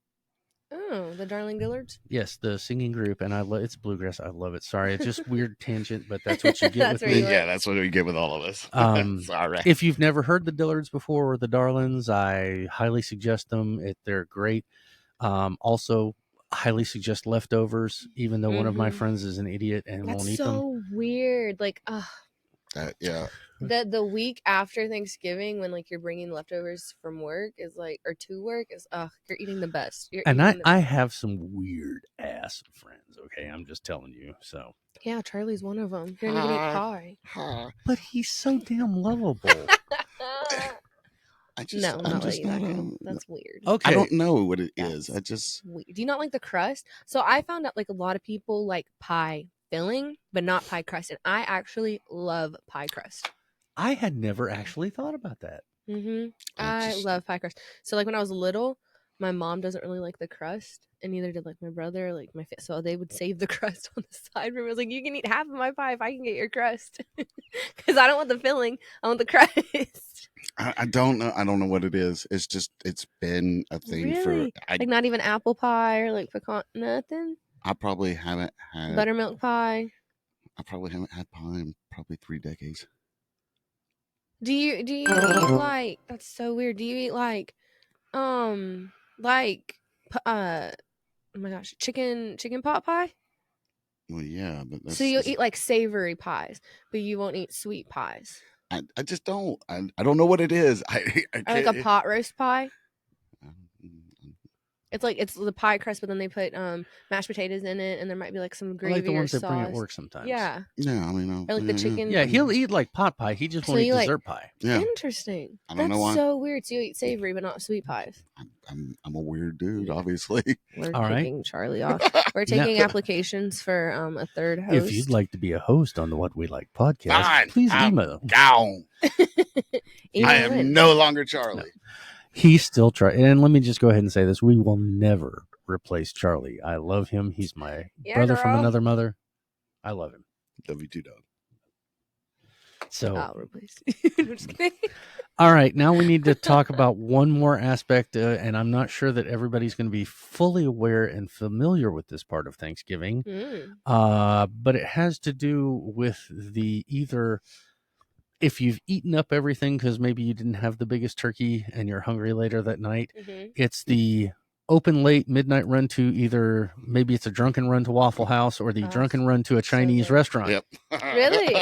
[SPEAKER 2] Oh, the Darling Dillards.
[SPEAKER 1] Yes, the singing group, and I love it's bluegrass. I love it. Sorry, it's just weird tangent, but that's what you get
[SPEAKER 2] That's
[SPEAKER 1] with
[SPEAKER 2] where
[SPEAKER 1] me.
[SPEAKER 2] you
[SPEAKER 3] Yeah, that's what we get with all of us. Sorry.
[SPEAKER 1] If you've never heard the Dillards before or the Darlings, I highly suggest them. They're great. Also, highly suggest Leftovers, even though one of my
[SPEAKER 2] Mhm.
[SPEAKER 1] friends is an idiot and
[SPEAKER 2] That's
[SPEAKER 1] won't eat them.
[SPEAKER 2] so weird. Like,
[SPEAKER 3] Yeah.
[SPEAKER 2] the week after Thanksgiving, when like you're bringing leftovers from work is like, or to work is, you're eating the best. You're
[SPEAKER 1] And
[SPEAKER 2] eating
[SPEAKER 1] I have some weird ass friends. Okay, I'm just telling you. So
[SPEAKER 2] yeah, Charlie's one of them. He doesn't even eat pie.
[SPEAKER 1] but he's so damn lovable.
[SPEAKER 3] I just,
[SPEAKER 2] No,
[SPEAKER 3] I'm
[SPEAKER 2] not
[SPEAKER 3] just
[SPEAKER 2] letting that
[SPEAKER 3] not.
[SPEAKER 2] go. That's weird.
[SPEAKER 1] Okay,
[SPEAKER 3] I don't know what it is.
[SPEAKER 2] That's
[SPEAKER 3] I just.
[SPEAKER 2] weird. Do you not like the crust? So I found out like a lot of people like pie filling, but not pie crust, and I actually love pie crust.
[SPEAKER 1] I had never actually thought about that.
[SPEAKER 2] I
[SPEAKER 3] just-
[SPEAKER 2] love pie crust. So like when I was little, my mom doesn't really like the crust, and neither did like my brother, like so they would save the crust on the side for me. I was like, you can eat half of my pie if I can get your crust, because I don't want the filling, I want the crust.
[SPEAKER 3] I don't know. I don't know what it is. It's just. It's been a thing
[SPEAKER 2] Really?
[SPEAKER 3] for.
[SPEAKER 2] Like not even apple pie or like pecan, nothing.
[SPEAKER 3] I probably haven't had.
[SPEAKER 2] Buttermilk pie.
[SPEAKER 3] I probably haven't had pie in probably 3 decades.
[SPEAKER 2] Do you eat like, that's so weird. Do you eat like like oh my gosh, chicken pot pie?
[SPEAKER 3] Well, yeah, but that's,
[SPEAKER 2] So you'll eat like savory pies, but you won't eat sweet pies.
[SPEAKER 3] I just don't. I don't know what it is. I
[SPEAKER 2] Or like
[SPEAKER 3] can't.
[SPEAKER 2] a pot roast pie.
[SPEAKER 3] Um,
[SPEAKER 2] It's like it's the pie crust, but then they put mashed potatoes in it, and there might be like some
[SPEAKER 1] I
[SPEAKER 2] gravy
[SPEAKER 1] like the ones
[SPEAKER 2] or
[SPEAKER 1] that bring at
[SPEAKER 2] sauce.
[SPEAKER 1] work sometimes.
[SPEAKER 2] Yeah.
[SPEAKER 3] Yeah, I mean,
[SPEAKER 2] Or like the chicken.
[SPEAKER 1] Yeah, he'll eat like pot pie. He just
[SPEAKER 2] So
[SPEAKER 1] won't eat
[SPEAKER 2] you like-
[SPEAKER 1] dessert pie.
[SPEAKER 3] Yeah,
[SPEAKER 2] Interesting.
[SPEAKER 3] I don't
[SPEAKER 2] That's
[SPEAKER 3] know why.
[SPEAKER 2] so weird. So you eat savory, but not sweet pies.
[SPEAKER 3] I'm a weird dude, obviously.
[SPEAKER 2] We're
[SPEAKER 1] All right.
[SPEAKER 2] taking Charlie off. We're taking applications for a third host.
[SPEAKER 1] If you'd like to be a host on the What We Like podcast,
[SPEAKER 3] Fine,
[SPEAKER 1] please
[SPEAKER 3] I'm
[SPEAKER 1] email.
[SPEAKER 3] Gone.
[SPEAKER 2] Email
[SPEAKER 3] I am
[SPEAKER 2] in.
[SPEAKER 3] no longer Charlie.
[SPEAKER 1] He's still trying. And let me just go ahead and say this: we will never replace Charlie. I love him. He's my
[SPEAKER 2] Yeah,
[SPEAKER 1] brother from
[SPEAKER 2] girl.
[SPEAKER 1] another mother. I love him.
[SPEAKER 3] W2 dog.
[SPEAKER 1] So,
[SPEAKER 2] I'll replace you. I'm just kidding.
[SPEAKER 1] all right, now we need to talk about one more aspect, and I'm not sure that everybody's going to be fully aware and familiar with this part of Thanksgiving, but it has to do with the either if you've eaten up everything because maybe you didn't have the biggest turkey and you're hungry later that night. It's the open late midnight run to either maybe it's a drunken run to Waffle House or the drunken run to a Chinese
[SPEAKER 2] good.
[SPEAKER 1] restaurant.
[SPEAKER 3] Yep.
[SPEAKER 2] Really?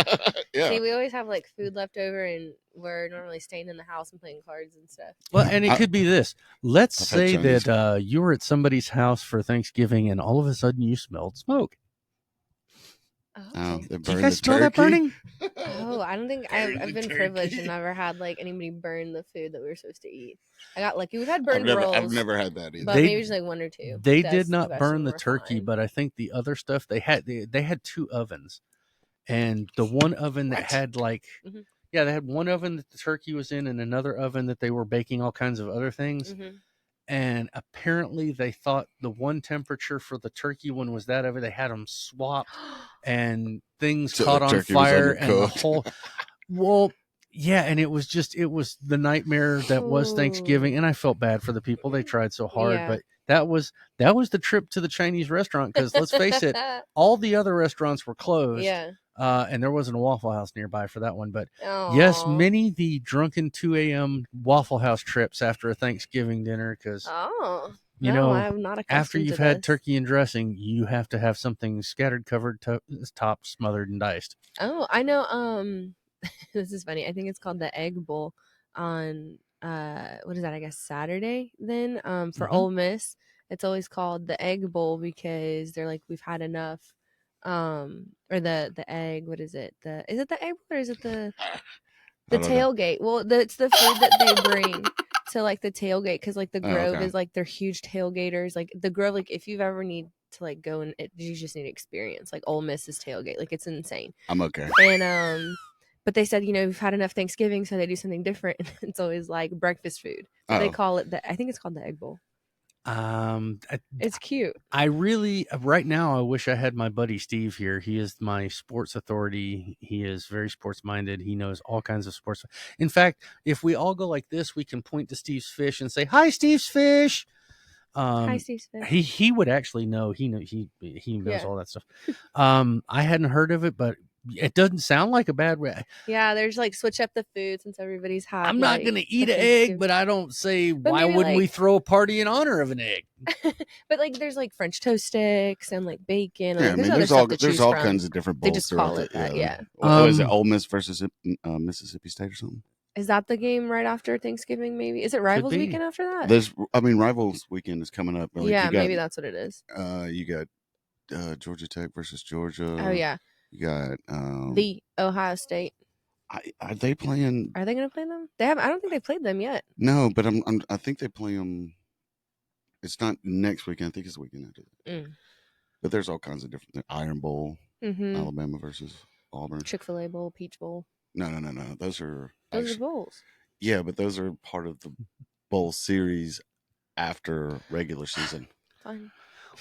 [SPEAKER 3] Yeah.
[SPEAKER 2] See, we always have like food left over, and we're normally staying in the house and playing cards and stuff.
[SPEAKER 1] Well, and it could be this. Let's
[SPEAKER 3] I've had
[SPEAKER 1] say
[SPEAKER 3] Chinese.
[SPEAKER 1] that you were at somebody's house for Thanksgiving and all of a sudden you smelled smoke.
[SPEAKER 3] Oh,
[SPEAKER 1] Do you guys smell that burning?
[SPEAKER 2] Oh, I don't think I've been privileged and never had like anybody burn the food that we were supposed to eat. I got lucky. We've had burned rolls.
[SPEAKER 3] I've never had that either.
[SPEAKER 2] But maybe just like one or two.
[SPEAKER 1] They
[SPEAKER 2] That's
[SPEAKER 1] did not
[SPEAKER 2] the
[SPEAKER 1] burn the
[SPEAKER 2] rest of them
[SPEAKER 1] turkey,
[SPEAKER 2] were fine.
[SPEAKER 1] but I think the other stuff they had 2 ovens, and the one oven that
[SPEAKER 3] What?
[SPEAKER 1] had like
[SPEAKER 2] Mhm.
[SPEAKER 1] yeah, they had one oven that the turkey was in and another oven that they were baking all kinds of other things.
[SPEAKER 2] Mhm.
[SPEAKER 1] And apparently they thought the one temperature for the turkey one was that of it. They had them swapped and things
[SPEAKER 3] So
[SPEAKER 1] caught
[SPEAKER 3] the
[SPEAKER 1] on
[SPEAKER 3] turkey was
[SPEAKER 1] fire and the
[SPEAKER 3] undercooked.
[SPEAKER 1] whole well yeah, and it was the nightmare that was Thanksgiving, and I felt bad for the people. They tried so hard,
[SPEAKER 2] Yeah.
[SPEAKER 1] but that was the trip to the Chinese restaurant, because let's face it, all the other restaurants were closed.
[SPEAKER 2] Yeah.
[SPEAKER 1] And there wasn't a Waffle House nearby for that one. But yes,
[SPEAKER 2] Aw.
[SPEAKER 1] many the drunken 2 a.m. Waffle House trips after a Thanksgiving dinner, because
[SPEAKER 2] Oh.
[SPEAKER 1] you
[SPEAKER 2] No,
[SPEAKER 1] know,
[SPEAKER 2] I'm not accustomed
[SPEAKER 1] after you've
[SPEAKER 2] to
[SPEAKER 1] had
[SPEAKER 2] this.
[SPEAKER 1] turkey and dressing, you have to have something scattered, covered, top, smothered, and diced.
[SPEAKER 2] Oh, I know. This is funny. I think it's called the Egg Bowl on what is that? I guess Saturday. Then for
[SPEAKER 1] Mhm.
[SPEAKER 2] Ole Miss, it's always called the Egg Bowl because they're like we've had enough. Or the egg. What is it? Is it the egg bowl or is it the
[SPEAKER 3] I don't know.
[SPEAKER 2] tailgate? Well, it's the food that they bring to like the tailgate because like the
[SPEAKER 3] Oh,
[SPEAKER 2] Grove
[SPEAKER 3] okay.
[SPEAKER 2] is like they're huge tailgaters. Like the Grove, like if you've ever need to like go and you just need experience. Like Ole Miss's tailgate, like it's insane.
[SPEAKER 3] I'm okay.
[SPEAKER 2] And but they said we've had enough Thanksgiving, so they do something different. It's always like breakfast food. So they
[SPEAKER 3] Uh-oh.
[SPEAKER 2] call it I think it's called the Egg Bowl. It's cute.
[SPEAKER 1] I really, right now, I wish I had my buddy Steve here. He is my sports authority. He is very sports minded. He knows all kinds of sports. In fact, if we all go like this, we can point to Steve's fish and say, "Hi, Steve's fish."
[SPEAKER 2] Hi, Steve's fish.
[SPEAKER 1] He would actually know. He knows
[SPEAKER 2] Yeah.
[SPEAKER 1] all that stuff. I hadn't heard of it, but it doesn't sound like a bad way.
[SPEAKER 2] Yeah, there's like switch up the food since everybody's had.
[SPEAKER 1] I'm not
[SPEAKER 2] like,
[SPEAKER 1] going to
[SPEAKER 2] the
[SPEAKER 1] eat an
[SPEAKER 2] Thanksgiving-
[SPEAKER 1] egg, but I don't say why
[SPEAKER 2] maybe,
[SPEAKER 1] wouldn't we
[SPEAKER 2] like-
[SPEAKER 1] throw a party in honor of an egg?
[SPEAKER 2] But like there's like French toast sticks and like bacon. And,
[SPEAKER 3] Yeah,
[SPEAKER 2] like,
[SPEAKER 3] I mean,
[SPEAKER 2] other
[SPEAKER 3] there's
[SPEAKER 2] stuff
[SPEAKER 3] all
[SPEAKER 2] to
[SPEAKER 3] there's
[SPEAKER 2] choose
[SPEAKER 3] all
[SPEAKER 2] from.
[SPEAKER 3] kinds of different
[SPEAKER 2] They
[SPEAKER 3] bowls.
[SPEAKER 2] just call
[SPEAKER 3] throughout
[SPEAKER 2] it that, yeah.
[SPEAKER 3] What is it? Ole Miss versus Mississippi State or something?
[SPEAKER 2] Is that the game right after Thanksgiving? Maybe is it Rivals
[SPEAKER 1] be.
[SPEAKER 2] weekend after that?
[SPEAKER 3] Rivals weekend is coming up. Like,
[SPEAKER 2] yeah,
[SPEAKER 3] you got,
[SPEAKER 2] maybe that's what it is.
[SPEAKER 3] You got Georgia Tech versus Georgia.
[SPEAKER 2] Oh yeah,
[SPEAKER 3] You got
[SPEAKER 2] the Ohio State.
[SPEAKER 3] Are they playing?
[SPEAKER 2] Are they going to play them? They have. I don't think they played them yet.
[SPEAKER 3] No, but I think they play them. It's not next weekend. I think it's the weekend after that.
[SPEAKER 2] Mm.
[SPEAKER 3] But there's all kinds of different Iron Bowl,
[SPEAKER 2] Mm-hmm.
[SPEAKER 3] Alabama versus Auburn.
[SPEAKER 2] Chick-fil-A Bowl, Peach Bowl.
[SPEAKER 3] No. Those are
[SPEAKER 2] Those are bowls.
[SPEAKER 3] yeah, but those are part of the bowl series after regular season.
[SPEAKER 2] Fine.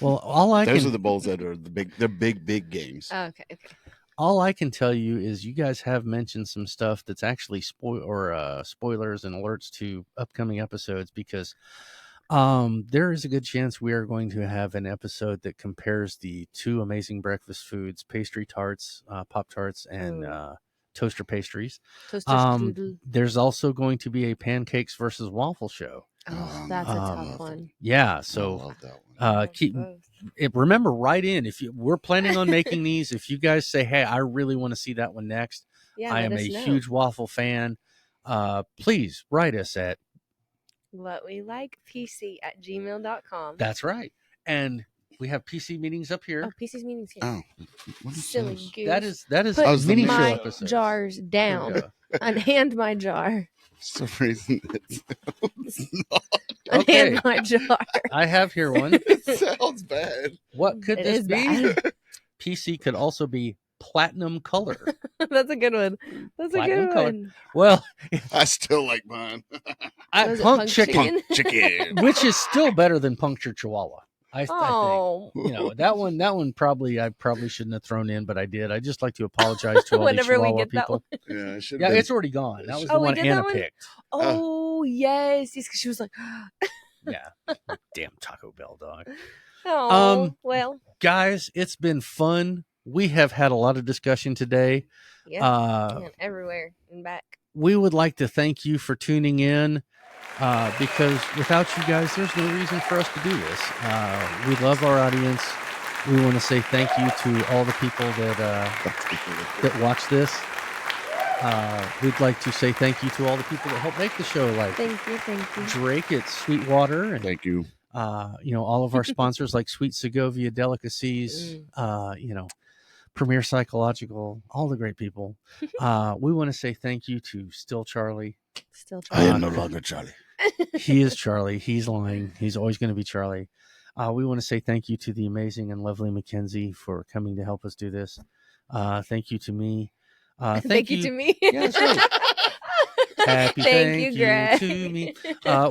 [SPEAKER 1] Well,
[SPEAKER 3] Those are the bowls that are they're big games.
[SPEAKER 2] Oh, okay.
[SPEAKER 1] All I can tell you is you guys have mentioned some stuff that's actually spoilers and alerts to upcoming episodes, because there is a good chance we are going to have an episode that compares the 2 amazing breakfast foods, pastry tarts, Pop Tarts, and toaster pastries.
[SPEAKER 2] Toaster strudel.
[SPEAKER 1] There's also going to be a pancakes versus waffle show.
[SPEAKER 2] Oh, that's a tough one.
[SPEAKER 1] Yeah,
[SPEAKER 3] I
[SPEAKER 1] so
[SPEAKER 3] love that one.
[SPEAKER 1] remember, write in we're planning on making these. If you guys say, "Hey, I really want to see that one next,"
[SPEAKER 2] Yeah,
[SPEAKER 1] I am a huge waffle fan. Please write us at
[SPEAKER 2] whatwelikePC@gmail.com.
[SPEAKER 1] That's right, and we have PC meetings up here.
[SPEAKER 2] Oh, PC's meetings here.
[SPEAKER 3] Oh, what is
[SPEAKER 2] Silly
[SPEAKER 3] this?
[SPEAKER 2] goose.
[SPEAKER 1] That is
[SPEAKER 2] Put
[SPEAKER 1] mini show
[SPEAKER 2] my
[SPEAKER 1] episodes.
[SPEAKER 2] jars
[SPEAKER 1] There we
[SPEAKER 2] down
[SPEAKER 1] go.
[SPEAKER 2] and hand my jar.
[SPEAKER 3] For some reason,
[SPEAKER 2] And
[SPEAKER 1] Okay.
[SPEAKER 2] hand my jar.
[SPEAKER 1] I have here one.
[SPEAKER 3] it sounds bad.
[SPEAKER 1] What could
[SPEAKER 2] It
[SPEAKER 1] this
[SPEAKER 2] is
[SPEAKER 1] be?
[SPEAKER 2] bad.
[SPEAKER 1] PC could also be platinum color.
[SPEAKER 2] That's a good one. That's a
[SPEAKER 1] Platinum
[SPEAKER 2] good
[SPEAKER 1] color.
[SPEAKER 2] one.
[SPEAKER 1] Well,
[SPEAKER 3] I still like mine.
[SPEAKER 2] Was it
[SPEAKER 1] punk chicken,
[SPEAKER 3] Punk chicken.
[SPEAKER 1] which is still better than punctured chihuahua. I think.
[SPEAKER 2] Oh.
[SPEAKER 1] That one probably I shouldn't have thrown in, but I did. I just like to apologize to all the
[SPEAKER 2] Whenever we
[SPEAKER 1] Chihuahua
[SPEAKER 2] get that
[SPEAKER 1] people.
[SPEAKER 3] Yeah, it should
[SPEAKER 1] Yeah,
[SPEAKER 3] been.
[SPEAKER 1] it's already gone. That was
[SPEAKER 2] Oh,
[SPEAKER 1] the
[SPEAKER 2] we
[SPEAKER 1] one
[SPEAKER 2] did
[SPEAKER 1] Anna
[SPEAKER 2] that one?
[SPEAKER 1] picked.
[SPEAKER 2] Oh, yes. Yes, because she was like,
[SPEAKER 1] Yeah, damn Taco Bell dog.
[SPEAKER 2] oh, well,
[SPEAKER 1] Guys, it's been fun. We have had a lot of discussion today.
[SPEAKER 2] yeah, man, everywhere and back.
[SPEAKER 1] We would like to thank you for tuning in. because without you guys, there's no reason for us to do this. We love our audience. We want to say thank you to all the people that watch this. We'd like to say thank you to all the people that help make the show, like
[SPEAKER 2] Thank you.
[SPEAKER 1] Drake at Sweetwater, and
[SPEAKER 3] Thank you.
[SPEAKER 1] all of our sponsors like Sweet Segovia Delicacies, Premier Psychological, all the great people. We want to say thank you to Still Charlie.
[SPEAKER 2] Still
[SPEAKER 3] I am
[SPEAKER 2] trying.
[SPEAKER 3] no longer Charlie.
[SPEAKER 1] He is Charlie. He's lying. He's always going to be Charlie. We want to say thank you to the amazing and lovely Mackenzie for coming to help us do this. Thank you to me.
[SPEAKER 2] Thank you to me.
[SPEAKER 1] Yeah, that's right. Happy
[SPEAKER 2] Thank you, Greg.
[SPEAKER 1] to me.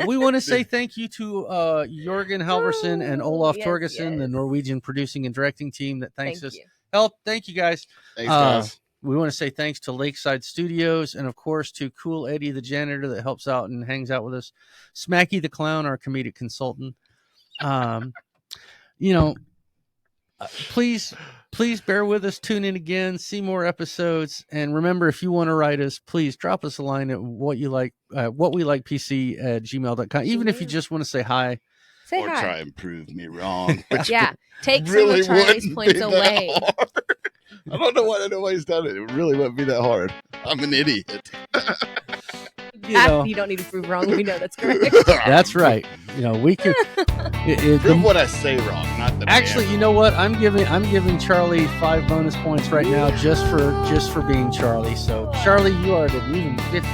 [SPEAKER 1] We want to say thank you to Jorgen Halverson and Olaf
[SPEAKER 2] Yes,
[SPEAKER 1] Torgerson, the
[SPEAKER 2] yes.
[SPEAKER 1] Norwegian producing and directing team that thanks
[SPEAKER 2] Thank
[SPEAKER 1] us.
[SPEAKER 2] you.
[SPEAKER 1] Help. Thank you, guys.
[SPEAKER 3] Thanks, guys.
[SPEAKER 1] We want to say thanks to Lakeside Studios and, of course, to Cool Eddie, the janitor that helps out and hangs out with us. Smacky the Clown, our comedic consultant. Please bear with us. Tune in again. See more episodes. And remember, if you want to write us, please drop us a line at what we like PC at gmail.com. Even if you just want to say hi.
[SPEAKER 2] Say
[SPEAKER 3] Or
[SPEAKER 2] hi.
[SPEAKER 3] try and prove me wrong. Which
[SPEAKER 2] Yeah. Take
[SPEAKER 3] really
[SPEAKER 2] some of Charlie's
[SPEAKER 3] wouldn't
[SPEAKER 2] points
[SPEAKER 3] be that
[SPEAKER 2] away.
[SPEAKER 3] hard. I don't know why nobody's done it. It really wouldn't be that hard. I'm an idiot.
[SPEAKER 2] You don't need to prove wrong. We know that's correct.
[SPEAKER 1] That's right. We can
[SPEAKER 3] Prove what I say wrong, not that
[SPEAKER 1] actually.
[SPEAKER 3] I am.
[SPEAKER 1] You know what? I'm giving Charlie 5 bonus points right now just for being Charlie. So Charlie, you are at an even 50.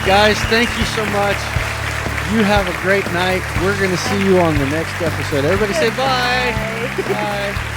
[SPEAKER 1] Guys, thank you so much. You have a great night. We're going to see you on the next episode. Everybody say bye. Bye.